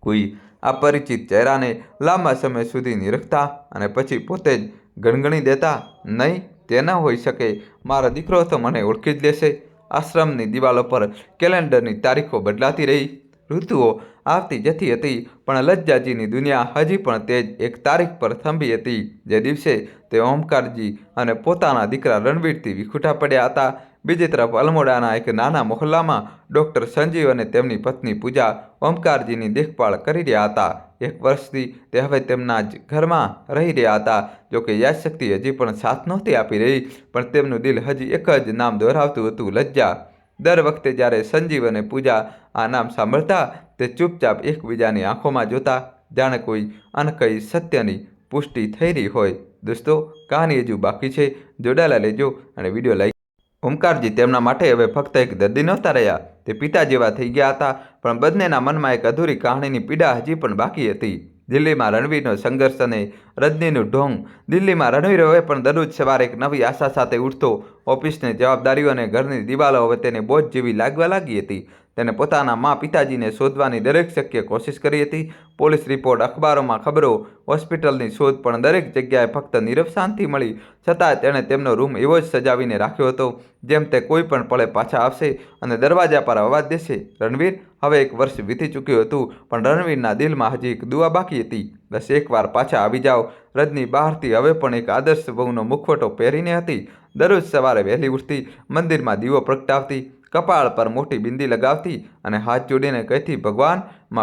કોઈ અપરિચિત ચહેરાને લાંબા સમય સુધી નિરખતા અને પછી પોતે જ ગણગણી દેતા, નહીં, તે ન હોઈ શકે. મારો દીકરો તો મને ઓળખી જ લેશે. આશ્રમની દિવાલો પર કેલેન્ડરની તારીખો બદલાતી રહી. ઋતુઓ આવતી જતી હતી, પણ લજ્જાજીની દુનિયા હજી પણ તે જ એક તારીખ પર થંભી હતી, જે દિવસે તે ઓમકારજી અને પોતાના દીકરા રણવીરથી વિખૂટા પડ્યા હતા. બીજી તરફ અલમોડાના એક નાના મોહલ્લામાં ડૉક્ટર સંજીવ અને તેમની પત્ની પૂજા ઓમકારજીની દેખભાળ કરી રહ્યા હતા. 1 વર્ષથી તે હવે તેમના જ ઘરમાં રહી રહ્યા હતા. જોકે યાદશક્તિ હજી પણ સાથ નહોતી આપી રહી, પણ તેમનું દિલ હજી એક જ નામ દોહરાવતું હતું, લજ્જા. દર વખતે જ્યારે સંજીવ અને પૂજા આ નામ સાંભળતા, તે ચૂપચાપ એકબીજાની આંખોમાં જોતા, જાણે કોઈ અનકહી સત્યની પુષ્ટિ થઈ રહી હોય. દોસ્તો, કહાની હજુ બાકી છે. જોડાયેલા લેજો અને વિડીયો લાઈક. ઓમકારજી તેમના માટે હવે ફક્ત એક દર્દી નહોતા રહ્યા, તે પિતા જેવા થઈ ગયા હતા. પણ બંનેના મનમાં એક અધૂરી કહાણીની પીડા હજી પણ બાકી હતી. દિલ્હીમાં રણવીરનો સંઘર્ષ અને રજનીનું ઢોંગ. દિલ્હીમાં રણવીર હવે પણ દરરોજ સવારે એક નવી આશા સાથે ઉઠતો. ઓફિસની જવાબદારીઓ અને ઘરની દિવાલો હવે તેને બોજ જેવી લાગવા લાગી હતી. તેને પોતાના પિતાજીને શોધવાની દરેક શક્ય કોશિશ કરી હતી. પોલીસ રિપોર્ટ, અખબારોમાં ખબરો, હોસ્પિટલની શોધ, પણ દરેક જગ્યાએ ફક્ત નીરવ શાંતિ મળી. છતાં તેણે તેમનો રૂમ એવો જ સજાવીને રાખ્યો હતો, જેમ તે કોઈ પણ પળે પાછા આવશે અને દરવાજા પર અવાજ દેશે. રણવીર. હવે 1 વર્ષ વીતી ચૂક્યું હતું, પણ રણવીરના દિલમાં હજી એક દુઆ બાકી હતી. બસ એકવાર પાછા આવી જાઓ. રજની બહારથી હવે પણ એક આદર્શ વહુનો મુખવટો પહેરીને હતી. દરરોજ સવારે વહેલી ઉઠતી, મંદિરમાં દીવો પ્રગટાવતી, કપાળ પર મોટી બિંદી લગાવતી અને હાથ જોડીને કહેતી, ભગવાન,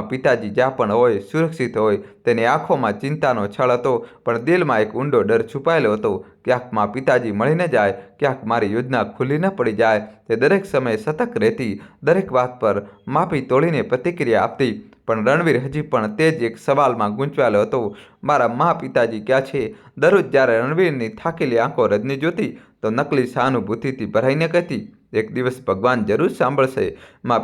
પિતાજી જ્યાં પણ હોય, સુરક્ષિત હોય. તેની આંખોમાં ચિંતાનો છળ હતો, પણ દિલમાં એક ઊંડો ડર છુપાયેલો હતો. ક્યાંક પિતાજી મળી ન જાય, ક્યાંક મારી યોજના ખુલ્લી ન પડી જાય. તે દરેક સમયે સતર્ક રહેતી, દરેક વાત પર માફી તોડીને પ્રતિક્રિયા આપતી. પણ રણવીર હજી પણ તે જ એક સવાલમાં ગૂંચવાયેલો હતો, મારા પિતાજી ક્યાં છે? દરરોજ જ્યારે રણવીરની થાકેલી આંખો રજની જોતી, તો નકલી સહાનુભૂતિથી ભરાઈને કહેતી, એક દિવસ ભગવાન જરૂર સાંભળશે,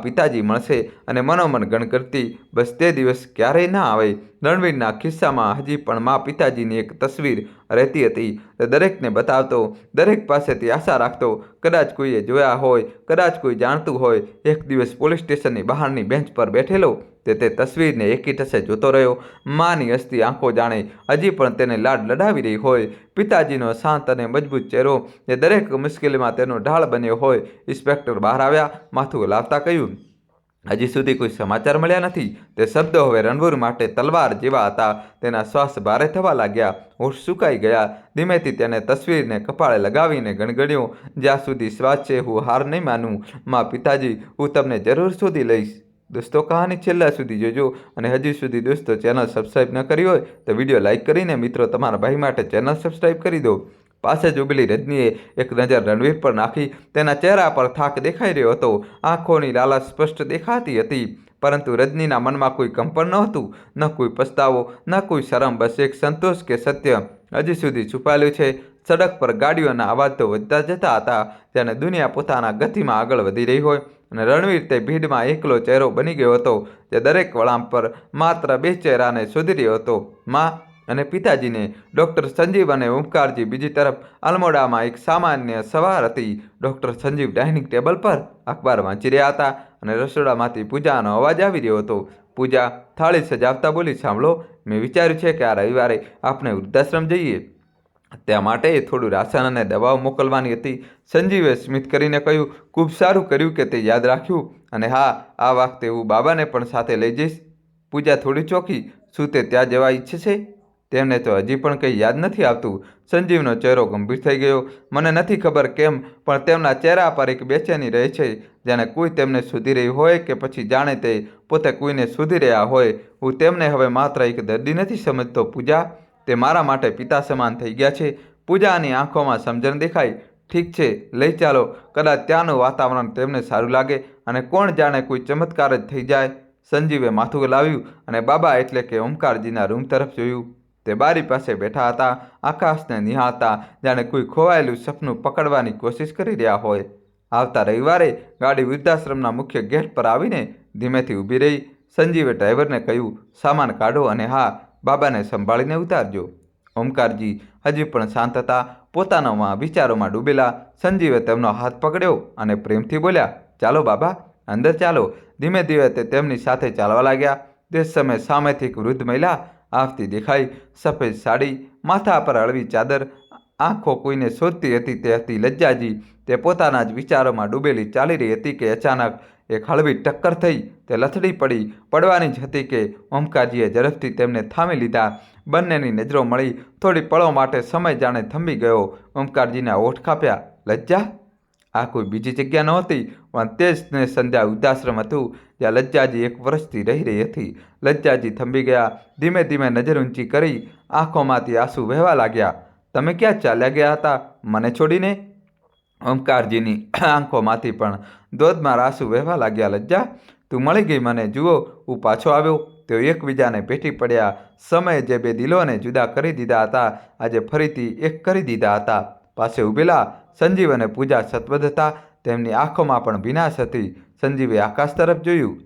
પિતાજી મળશે. અને મનોમન ગણગણતી, બસ તે દિવસ ક્યારેય ના આવે. રણવીરના ખિસ્સામાં હજી પણ પિતાજીની એક તસવીર રહેતી હતી. તે દરેકને બતાવતો, દરેક પાસેથી આશા રાખતો, કદાચ કોઈએ જોયા હોય, કદાચ કોઈ જાણતું હોય. એક દિવસ પોલીસ સ્ટેશનની બહારની બેન્ચ પર બેઠેલો, તે તસવીરને એકી ટસે જોતો રહ્યો. માની હસતી આંખો જાણે હજી પણ તેને લાડ લડાવી રહી હોય. પિતાજીનો શાંત અને મજબૂત ચહેરો, એ દરેક મુશ્કેલીમાં તેનો ઢાળ બન્યો હોય. ઇન્સ્પેક્ટર બહાર આવ્યા, માથું હલાવતા કહ્યું, હજી સુધી કોઈ સમાચાર મળ્યા નથી. તે શબ્દો હવે રણવીર માટે તલવાર જેવા હતા. તેના શ્વાસ ભારે થવા લાગ્યા, હોઠ સુકાઈ ગયા. ધીમેથી તેને તસવીરને કપાળે લગાવીને ગણગણ્યો, જ્યાં સુધી શ્વાસ છે, હું હાર નહીં માનું. પિતાજી, હું તમને જરૂર શોધી લઈશ. દોસ્તો, કહાની છેલ્લા સુધી જોજો. અને હજી સુધી દોસ્તો ચેનલ સબસ્ક્રાઈબ ન કરી હોય તો વિડીયો લાઇક કરીને મિત્રો તમારા ભાઈ માટે ચેનલ સબસ્ક્રાઈબ કરી દો. પાસે જ ઉભેલી રજનીએ એક નજર રણવીર પર નાખી. તેના ચહેરા પર થાક દેખાઈ રહ્યો હતો, આંખોની લાલાશ સ્પષ્ટ દેખાતી હતી. પરંતુ રજનીના મનમાં કોઈ કંપન નહોતું, ન કોઈ પસ્તાવો, ન કોઈ શરમ, બસ એક સંતોષ કે સત્ય હજી સુધી છુપાયેલું છે. સડક પર ગાડીઓના અવાજ તો વધતા જતા હતા, જાણે દુનિયા પોતાના ગતિમાં આગળ વધી રહી હોય. અને રણવીર તે ભીડમાં એકલો ચહેરો બની ગયો હતો, જે દરેક વળાંક પર માત્ર 2 ચહેરાને શોધી રહ્યો હતો, અને પિતાજીને. ડૉક્ટર સંજીવ અને ઓમકારજી. બીજી તરફ અલમોડામાં એક સામાન્ય સવાર હતી. ડૉક્ટર સંજીવ ડાઇનિંગ ટેબલ પર અખબાર વાંચી રહ્યા હતા અને રસોડામાંથી પૂજાનો અવાજ આવી રહ્યો હતો. પૂજા થાળી સજાવતા બોલી, સાંભળો, મેં વિચાર્યું છે કે આ રવિવારે આપણે વૃદ્ધાશ્રમ જઈએ. ત્યાં માટે થોડું રાશન અને દવાઓ મોકલવાની હતી. સંજીવે સ્મિત કરીને કહ્યું, ખૂબ સારું કર્યું કે તે યાદ રાખ્યું. અને હા, આ વખતે હું બાબાને પણ સાથે લઈ જઈશ. પૂજા થોડી ચોંકી, શું તે ત્યાં જવા ઈચ્છે છે? તેમને તો હજી પણ કંઈ યાદ નથી આવતું. સંજીવનો ચહેરો ગંભીર થઈ ગયો. મને નથી ખબર કેમ, પણ તેમના ચહેરા પર એક બેચેની રહે છે, જાણે કોઈ તેમને શોધી રહ્યું હોય, કે પછી જાણે તે પોતે કોઈને શોધી રહ્યા હોય. હું તેમને હવે માત્ર એક દર્દી નથી સમજતો પૂજા, તે મારા માટે પિતા સમાન થઈ ગયા છે. પૂજાની આંખોમાં સમજણ દેખાઈ. ઠીક છે, લઈ ચાલો. કદાચ ત્યાંનું વાતાવરણ તેમને સારું લાગે, અને કોણ જાણે કોઈ ચમત્કાર જ થઈ જાય. સંજીવે માથું હલાવ્યું અને બાબા એટલે કે ઓમકારજીના રૂમ તરફ જોયું. તે બારી પાસે બેઠા હતા, આકાશને નિહાળતા, જાણે કોઈ ખોવાયેલું સપનું પકડવાની કોશિશ કરી રહ્યા હોય. આવતા રવિવારે ગાડી વૃદ્ધાશ્રમના મુખ્ય ગેટ પર આવીને ધીમેથી ઊભી રહી. સંજીવે ડ્રાઈવરને કહ્યું, સામાન કાઢો અને હા, બાબાને સંભાળીને ઉતારજો. ઓમકારજી હજી પણ શાંત હતા, પોતાના વિચારોમાં ડૂબેલા. સંજીવે તેમનો હાથ પકડ્યો અને પ્રેમથી બોલ્યા, ચાલો બાબા, અંદર ચાલો. ધીમે ધીમે તે તેમની સાથે ચાલવા લાગ્યા. તે સમયે સામેથી એક વૃદ્ધ મહિલા આવતી દેખાઈ. સફેદ સાડી, માથા પર હળવી ચાદર, આંખો કોઈને શોધતી હતી. તે હતી લજ્જાજી. તે પોતાના જ વિચારોમાં ડૂબેલી ચાલી રહી હતી કે અચાનક એક હળવી ટક્કર થઈ. તે લથડી પડી. પડવાની જ હતી કે ઓમકારજીએ ઝડપથી તેમને થામી લીધા. બંનેની નજરો મળી. થોડી પળો માટે સમય જાણે થંભી ગયો. ઓમકારજીના હોઠ કાપ્યા. લજ્જા? આ કોઈ બીજી જગ્યા નહોતી, પણ તે જ ને સંધ્યા વૃદ્ધાશ્રમ હતું, જ્યાં લજ્જાજી 1 વર્ષથી રહી હતી. લજ્જાજી થંભી ગયા. ધીમે ધીમે નજર ઊંચી કરી. આંખોમાંથી આંસુ વહેવા લાગ્યા. તમે ક્યાં ચાલ્યા ગયા હતા, મને છોડીને? ઓમકારજીની આંખોમાંથી પણ ધોધમાર આંસુ વહેવા લાગ્યા. લજ્જા, તું મળી ગઈ મને. જુઓ, હું પાછો આવ્યો. તેઓ એકબીજાને ભેટી પડ્યા. સમયે જે 2 દિલોને જુદા કરી દીધા હતા, આજે ફરીથી એક કરી દીધા હતા. પાસે ઊભેલા સંજીવ અને પૂજા સતબદ્ધ હતા. તેમની આંખોમાં પણ ભીનાશ હતી. સંજીવે આકાશ તરફ જોયું.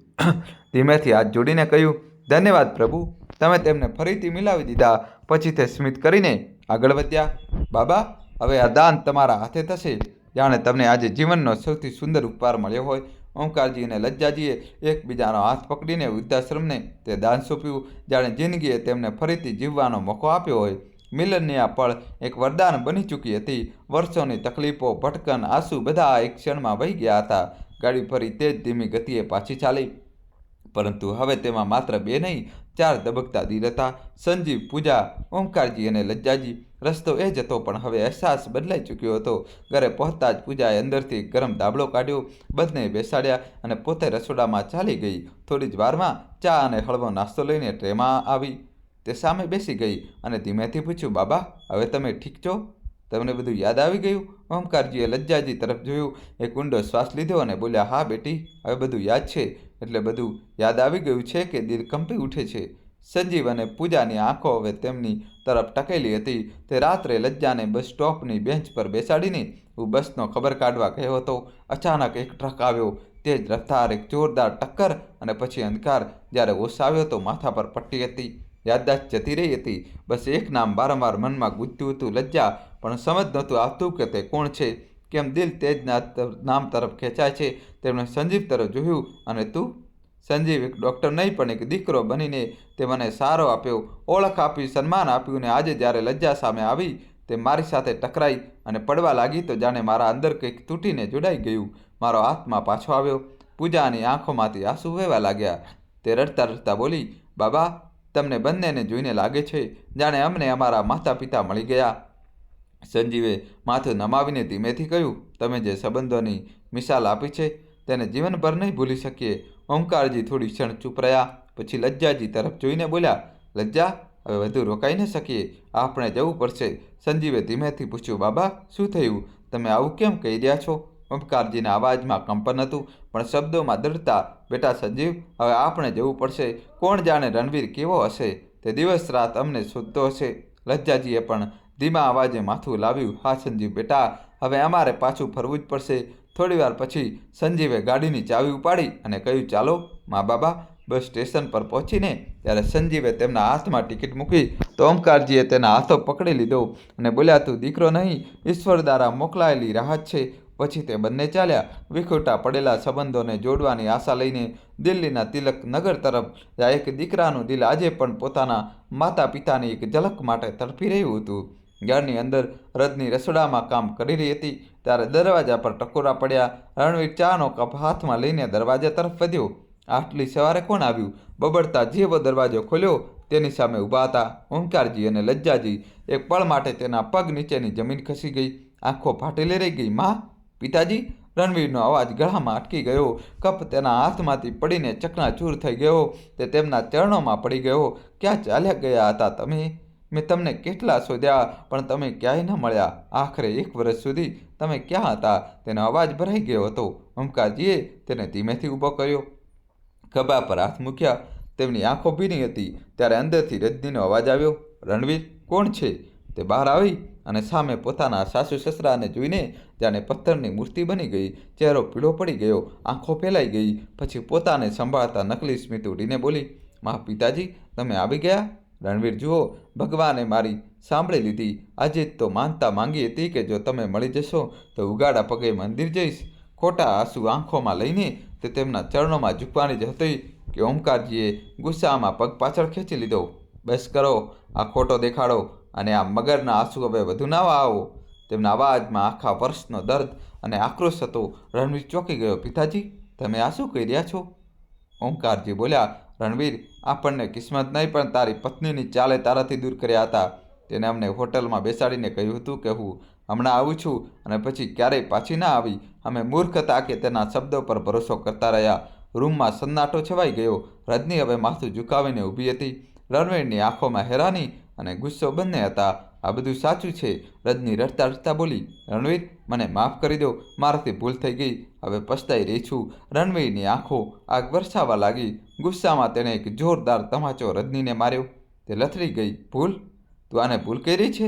ધીમેથી હાથ જોડીને કહ્યું, ધન્યવાદ પ્રભુ, તમે તેમને ફરીથી મિલાવી દીધા. પછી તે સ્મિત કરીને આગળ વધ્યા. બાબા, હવે આ દાન તમારા હાથે થશે, જાણે તમને આજે જીવનનો સૌથી સુંદર ઉપહાર મળ્યો હોય. ઓમકારજી અને લજ્જાજીએ એકબીજાનો હાથ પકડીને વૃદ્ધાશ્રમને તે દાન સોંપ્યું, જાણે જિંદગીએ તેમને ફરીથી જીવવાનો મોકો આપ્યો હોય. મિલનની આ પળ એક વરદાન બની ચૂકી હતી. વર્ષોની તકલીફો, ભટકન, આંસુ બધા એક ક્ષણમાં વહી ગયા હતા. ગાડી ફરી તે જ ધીમી ગતિએ પાછી ચાલી, પરંતુ હવે તેમાં માત્ર 2 નહીં, 4 ધબકતા દિલ હતા. સંજીવ, પૂજા, ઓમકારજી અને લજ્જાજી. રસ્તો એ જ હતો, પણ હવે અહેસાસ બદલાઈ ચૂક્યો હતો. ઘરે પહોંચતા જ પૂજાએ અંદરથી ગરમ દાબળો કાઢ્યો, બંને બેસાડ્યા અને પોતે રસોડામાં ચાલી ગઈ. થોડી જ વારમાં ચા અને હળવો નાસ્તો લઈને ટ્રેમાં આવી. તે સામે બેસી ગઈ અને ધીમેથી પૂછ્યું, બાબા, હવે તમે ઠીક છો? તમને બધું યાદ આવી ગયું? ઓમકારજીએ લજ્જાજી તરફ જોયું, એક ઊંડો શ્વાસ લીધો અને બોલ્યા, હા બેટી, હવે બધું યાદ છે. એટલે બધું યાદ આવી ગયું છે કે દિલ કંપી ઉઠે છે? સંજીવ અને પૂજાની આંખો હવે તેમની તરફ ટકેલી હતી. તે રાત્રે લજ્જાને બસ સ્ટોપની બેન્ચ પર બેસાડીને હું બસનો ખબર કાઢવા ગયો હતો. અચાનક એક ટ્રક આવ્યો, તેજ રફતાર, એક જોરદાર ટક્કર, અને પછી અંધકાર. જ્યારે હોશ આવ્યો તો માથા પર પટ્ટી હતી, યાદદાસ્ત જતી રહી હતી. બસ એક નામ વારંવાર મનમાં ગૂંજતું હતું, લજ્જા. પણ સમજ નહોતું આવતું કે તે કોણ છે, કેમ દિલ તેજના નામ તરફ ખેંચાય છે. તેમણે સંજીવ તરફ જોયું, અને તું? સંજીવ, એક ડૉક્ટર નહીં પણ એક દીકરો બનીને તે મને સહારો આપ્યો, ઓળખ આપી, સન્માન આપ્યું, ને આજે જ્યારે લજ્જા સામે આવી, તે મારી સાથે ટકરાઈ અને પડવા લાગી તો જાણે મારા અંદર કંઈક તૂટીને જોડાઈ ગયું. મારો આત્મા પાછો આવ્યો. પૂજાની આંખોમાંથી આંસુ વહેવા લાગ્યા. તે રડતા રડતા બોલી, બાબા, તમને બંનેને જોઈને લાગે છે જાણે અમને અમારા માતા પિતા મળી ગયા. સંજીવે માથું નમાવીને ધીમેથી કહ્યું, તમે જે સંબંધોની મિસાલ આપી છે તેને જીવનભર નહીં ભૂલી શકીએ. ઓમકારજી થોડી ક્ષણ ચૂપ રહ્યા. પછી લજ્જાજી તરફ જોઈને બોલ્યા, લજ્જા, હવે વધુ રોકાઈ ન શકીએ, આપણે જવું પડશે. સંજીવે ધીમેથી પૂછ્યું, બાબા, શું થયું? તમે આવું કેમ કહી રહ્યા છો? ઓમકારજીના અવાજમાં કંપન હતું, પણ શબ્દોમાં દૃઢતા. બેટા સંજીવ, હવે આપણે જવું પડશે. કોણ જાણે રણવીર કેવો હશે? તે દિવસ રાત અમને શોધતો હશે. લજ્જાજીએ પણ ધીમા અવાજે માથું લાવ્યું. હા સંજીવ બેટા, હવે અમારે પાછું ફરવું જ પડશે. થોડીવાર પછી સંજીવે ગાડીની ચાવી ઉપાડી અને કહ્યું, ચાલો મા બાબા. બસ સ્ટેશન પર પહોંચીને ત્યારે સંજીવે તેમના હાથમાં ટિકિટ મૂકી તો ઓમકારજીએ તેના હાથો પકડી લીધો અને બોલ્યા, તું દીકરો નહીં, ઈશ્વર દ્વારા મોકલાયેલી રાહત છે. પછી તે બંને ચાલ્યા, વિખૂટા પડેલા સંબંધોને જોડવાની આશા લઈને દિલ્હીના તિલક નગર તરફ. જ્યાં એક દીકરાનું દિલ આજે પણ પોતાના માતા પિતાની એક ઝલક માટે તડપી રહ્યું હતું. ઘરની અંદર રજની રસોડામાં કામ કરી રહી હતી ત્યારે દરવાજા પર ટકોરા પડ્યા. રણવીર ચાનો કપ હાથમાં લઈને દરવાજા તરફ વધ્યો. આટલી સવારે કોણ આવ્યું? બબડતા જેવો દરવાજો ખોલ્યો, તેની સામે ઊભા હતા ઓમકારજી અને લજ્જાજી. એક પળ માટે તેના પગ નીચેની જમીન ખસી ગઈ, આંખો ફાટેલી રહી ગઈ. માં, પિતાજી? રણવીરનો અવાજ ગળામાં અટકી ગયો. કપ તેના હાથમાંથી પડીને ચકનાચૂર થઈ ગયો. તે તેમના ચરણોમાં પડી ગયો. ક્યાં ચાલ્યા ગયા હતા તમે? મેં તમને કેટલા શોધ્યા, પણ તમે ક્યાંય ન મળ્યા. આખરે 1 વર્ષ સુધી તમે ક્યાં હતા? તેનો અવાજ ભરાઈ ગયો હતો. ઓમકારજીએ તેને ધીમેથી ઊભો કર્યો, ખભા પર હાથ મૂક્યા. તેમની આંખો ભીની હતી. ત્યારે અંદરથી રજનીનો અવાજ આવ્યો, રણવીર, કોણ છે? તે બહાર આવી અને સામે પોતાના સાસુ સસરાને જોઈને જાણે પથ્થરની મૂર્તિ બની ગઈ. ચહેરો પીળો પડી ગયો, આંખો ફેલાઈ ગઈ. પછી પોતાને સંભાળતા નકલી સ્મિત ઉડીને બોલી, મા, પિતાજી, તમે આવી ગયા? રણવીર, જુઓ, ભગવાને મારી સાંભળી લીધી. આજે જ તો માનતા માંગી હતી કે જો તમે મળી જશો તો ઉગાડા પગે મંદિર જઈશ. ખોટા આંસુ આંખોમાં લઈને તે તેમના ચરણોમાં ઝૂકવાની જ હતી કે ઓમકારજીએ ગુસ્સામાં પગ પાછળ ખેંચી લીધો. બસ કરો આ ખોટો દેખાડો અને આ મગરના આંસુ હવે વધુ ના આવો. તેમના અવાજમાં આખા વર્ષનો દર્દ અને આક્રોશ હતો. રણવીર ચોંકી ગયો. પિતાજી, તમે આ શું કહી રહ્યા છો? ઓમકારજી બોલ્યા, રણવીર, આપણને કિસ્મત નહીં પણ તારી પત્નીની ચાલે તારાથી દૂર કર્યા હતા. તેને અમને હોટલમાં બેસાડીને કહ્યું હતું કે હું હમણાં આવું છું અને પછી ક્યારેય પાછી ના આવી. અમે મૂર્ખ હતા કે તેના શબ્દો પર ભરોસો કરતા રહ્યા. રૂમમાં સન્નાટો છવાઈ ગયો. રજની હવે માથું ઝુકાવીને ઊભી હતી. રણવીરની આંખોમાં હેરાની અને ગુસ્સો બંને હતા. આ બધું સાચું છે, રજની રડતા રડતા બોલી. રણવીર, મને માફ કરી દો, મારાથી ભૂલ થઈ ગઈ, હવે પછતાઈ રહી છું. રણવીરની આંખો આગ વરસાવવા લાગી. ગુસ્સામાં તેણે એક જોરદાર તમાચો રજનીને માર્યો. તે લથડી ગઈ. ભૂલ? તું આને ભૂલ કરી છે?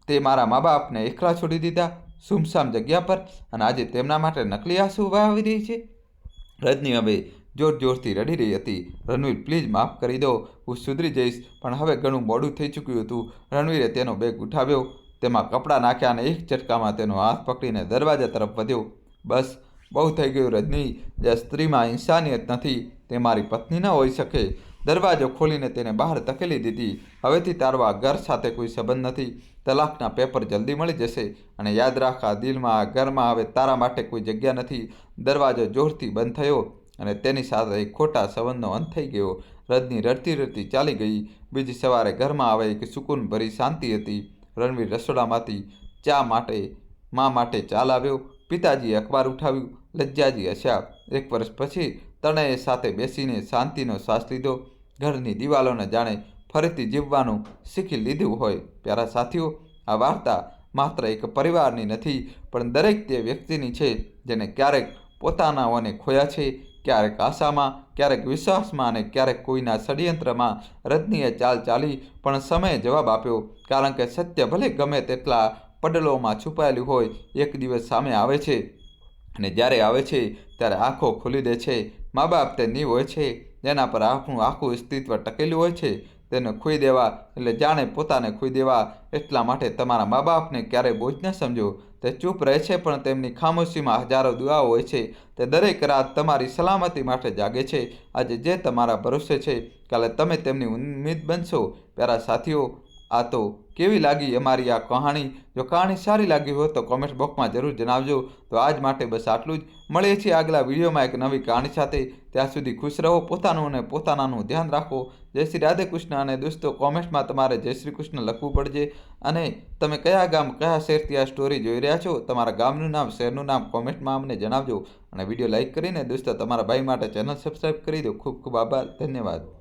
તે મારા મા બાપને એકલા છોડી દીધા સુમસામ જગ્યા પર, અને આજે તેમના માટે નકલી આંસુ વહાવી રહી છે. રજની હવે જોર જોરથી રડી રહી હતી. રણવીર, પ્લીઝ માફ કરી દો, હું સુધરી જઈશ. પણ હવે ઘણું મોડું થઈ ચૂક્યું હતું. રણવીરે તેનો બેગ ઉઠાવ્યો, તેમાં કપડાં નાખ્યા અને એક ઝટકામાં તેનો હાથ પકડીને દરવાજા તરફ વધ્યો. બસ, બહુ થઈ ગયું રજની. જે સ્ત્રીમાં ઇન્સાનિયત નથી તે મારી પત્ની ન હોઈ શકે. દરવાજો ખોલીને તેને બહાર ધકેલી દીધી. હવેથી તારો આ ઘર સાથે કોઈ સંબંધ નથી. તલાકના પેપર જલ્દી મળી જશે. અને યાદ રાખ, આ દિલમાં, આ ઘરમાં હવે તારા માટે કોઈ જગ્યા નથી. દરવાજો જોરથી બંધ થયો અને તેની સાથે એક ખોટા સંબંધનો અંત થઈ ગયો. રજની રડતી રડતી ચાલી ગઈ. બીજી સવારે ઘરમાં આવે એક સુકૂન ભરી શાંતિ હતી. રણવીર રસોડામાંથી મા માટે ચા લાવ્યો. પિતાજીએ અખબાર ઉઠાવ્યું. લજ્જાજી હસ્યા. 1 વર્ષ પછી ત્રણેય સાથે બેસીને શાંતિનો શ્વાસ લીધો. ઘરની દિવાલોને જાણે ફરીથી જીવવાનું શીખી લીધું હોય. પ્યારા સાથીઓ, આ વાર્તા માત્ર એક પરિવારની નથી, પણ દરેક તે વ્યક્તિની છે જેને ક્યારેક પોતાનાઓને ખોયા છે, ક્યારેક આશામાં, ક્યારેક વિશ્વાસમાં અને ક્યારેક કોઈના ષડયંત્રમાં. રજનીએ ચાલ ચાલી, પણ સમયે જવાબ આપ્યો. કારણ કે સત્ય ભલે ગમે તેટલા પડલોમાં છુપાયેલું હોય, એક દિવસ સામે આવે છે. અને જ્યારે આવે છે ત્યારે આંખો ખોલી દે છે. મા બાપ તે નીવ હોય છે જેના પર આપણું આખું અસ્તિત્વ ટકેલું હોય છે. તેને ખોઈ દેવા એટલે જાણે પોતાને ખોઈ દેવા. એટલા માટે તમારા મા બાપને ક્યારેય બોજ ન સમજો. તે ચૂપ રહે છે, પણ તેમની ખામોશીમાં હજારો દુઆઓ હોય છે. તે દરેક રાત તમારી સલામતી માટે જાગે છે. આજે જે તમારા ભરોસે છે, કાલે તમે તેમની ઉમ્મીદ બનશો. પ્યારા સાથીઓ, આ તો કેવી લાગી અમારી આ કહાણી? જો કહાણી સારી લાગી હોય તો કોમેન્ટ બોક્સમાં જરૂર જણાવજો. તો આજ માટે બસ આટલું જ. મળીએ છીએ આગલા વિડીયોમાં એક નવી કહાણી સાથે. ત્યાં સુધી ખુશ રહો, પોતાનું અને પોતાનાનું ધ્યાન રાખો. જય શ્રી રાધે કૃષ્ણ. અને દોસ્તો, કોમેન્ટમાં તમારે જય શ્રી કૃષ્ણ લખવું પડશે. અને તમે કયા ગામ, કયા શહેરથી આ સ્ટોરી જોઈ રહ્યા છો, તમારા ગામનું નામ, શહેરનું નામ કોમેન્ટમાં અમને જણાવજો. અને વિડીયો લાઇક કરીને દોસ્તો તમારા ભાઈ માટે ચેનલ સબસ્ક્રાઈબ કરી દો. ખૂબ ખૂબ આભાર. ધન્યવાદ.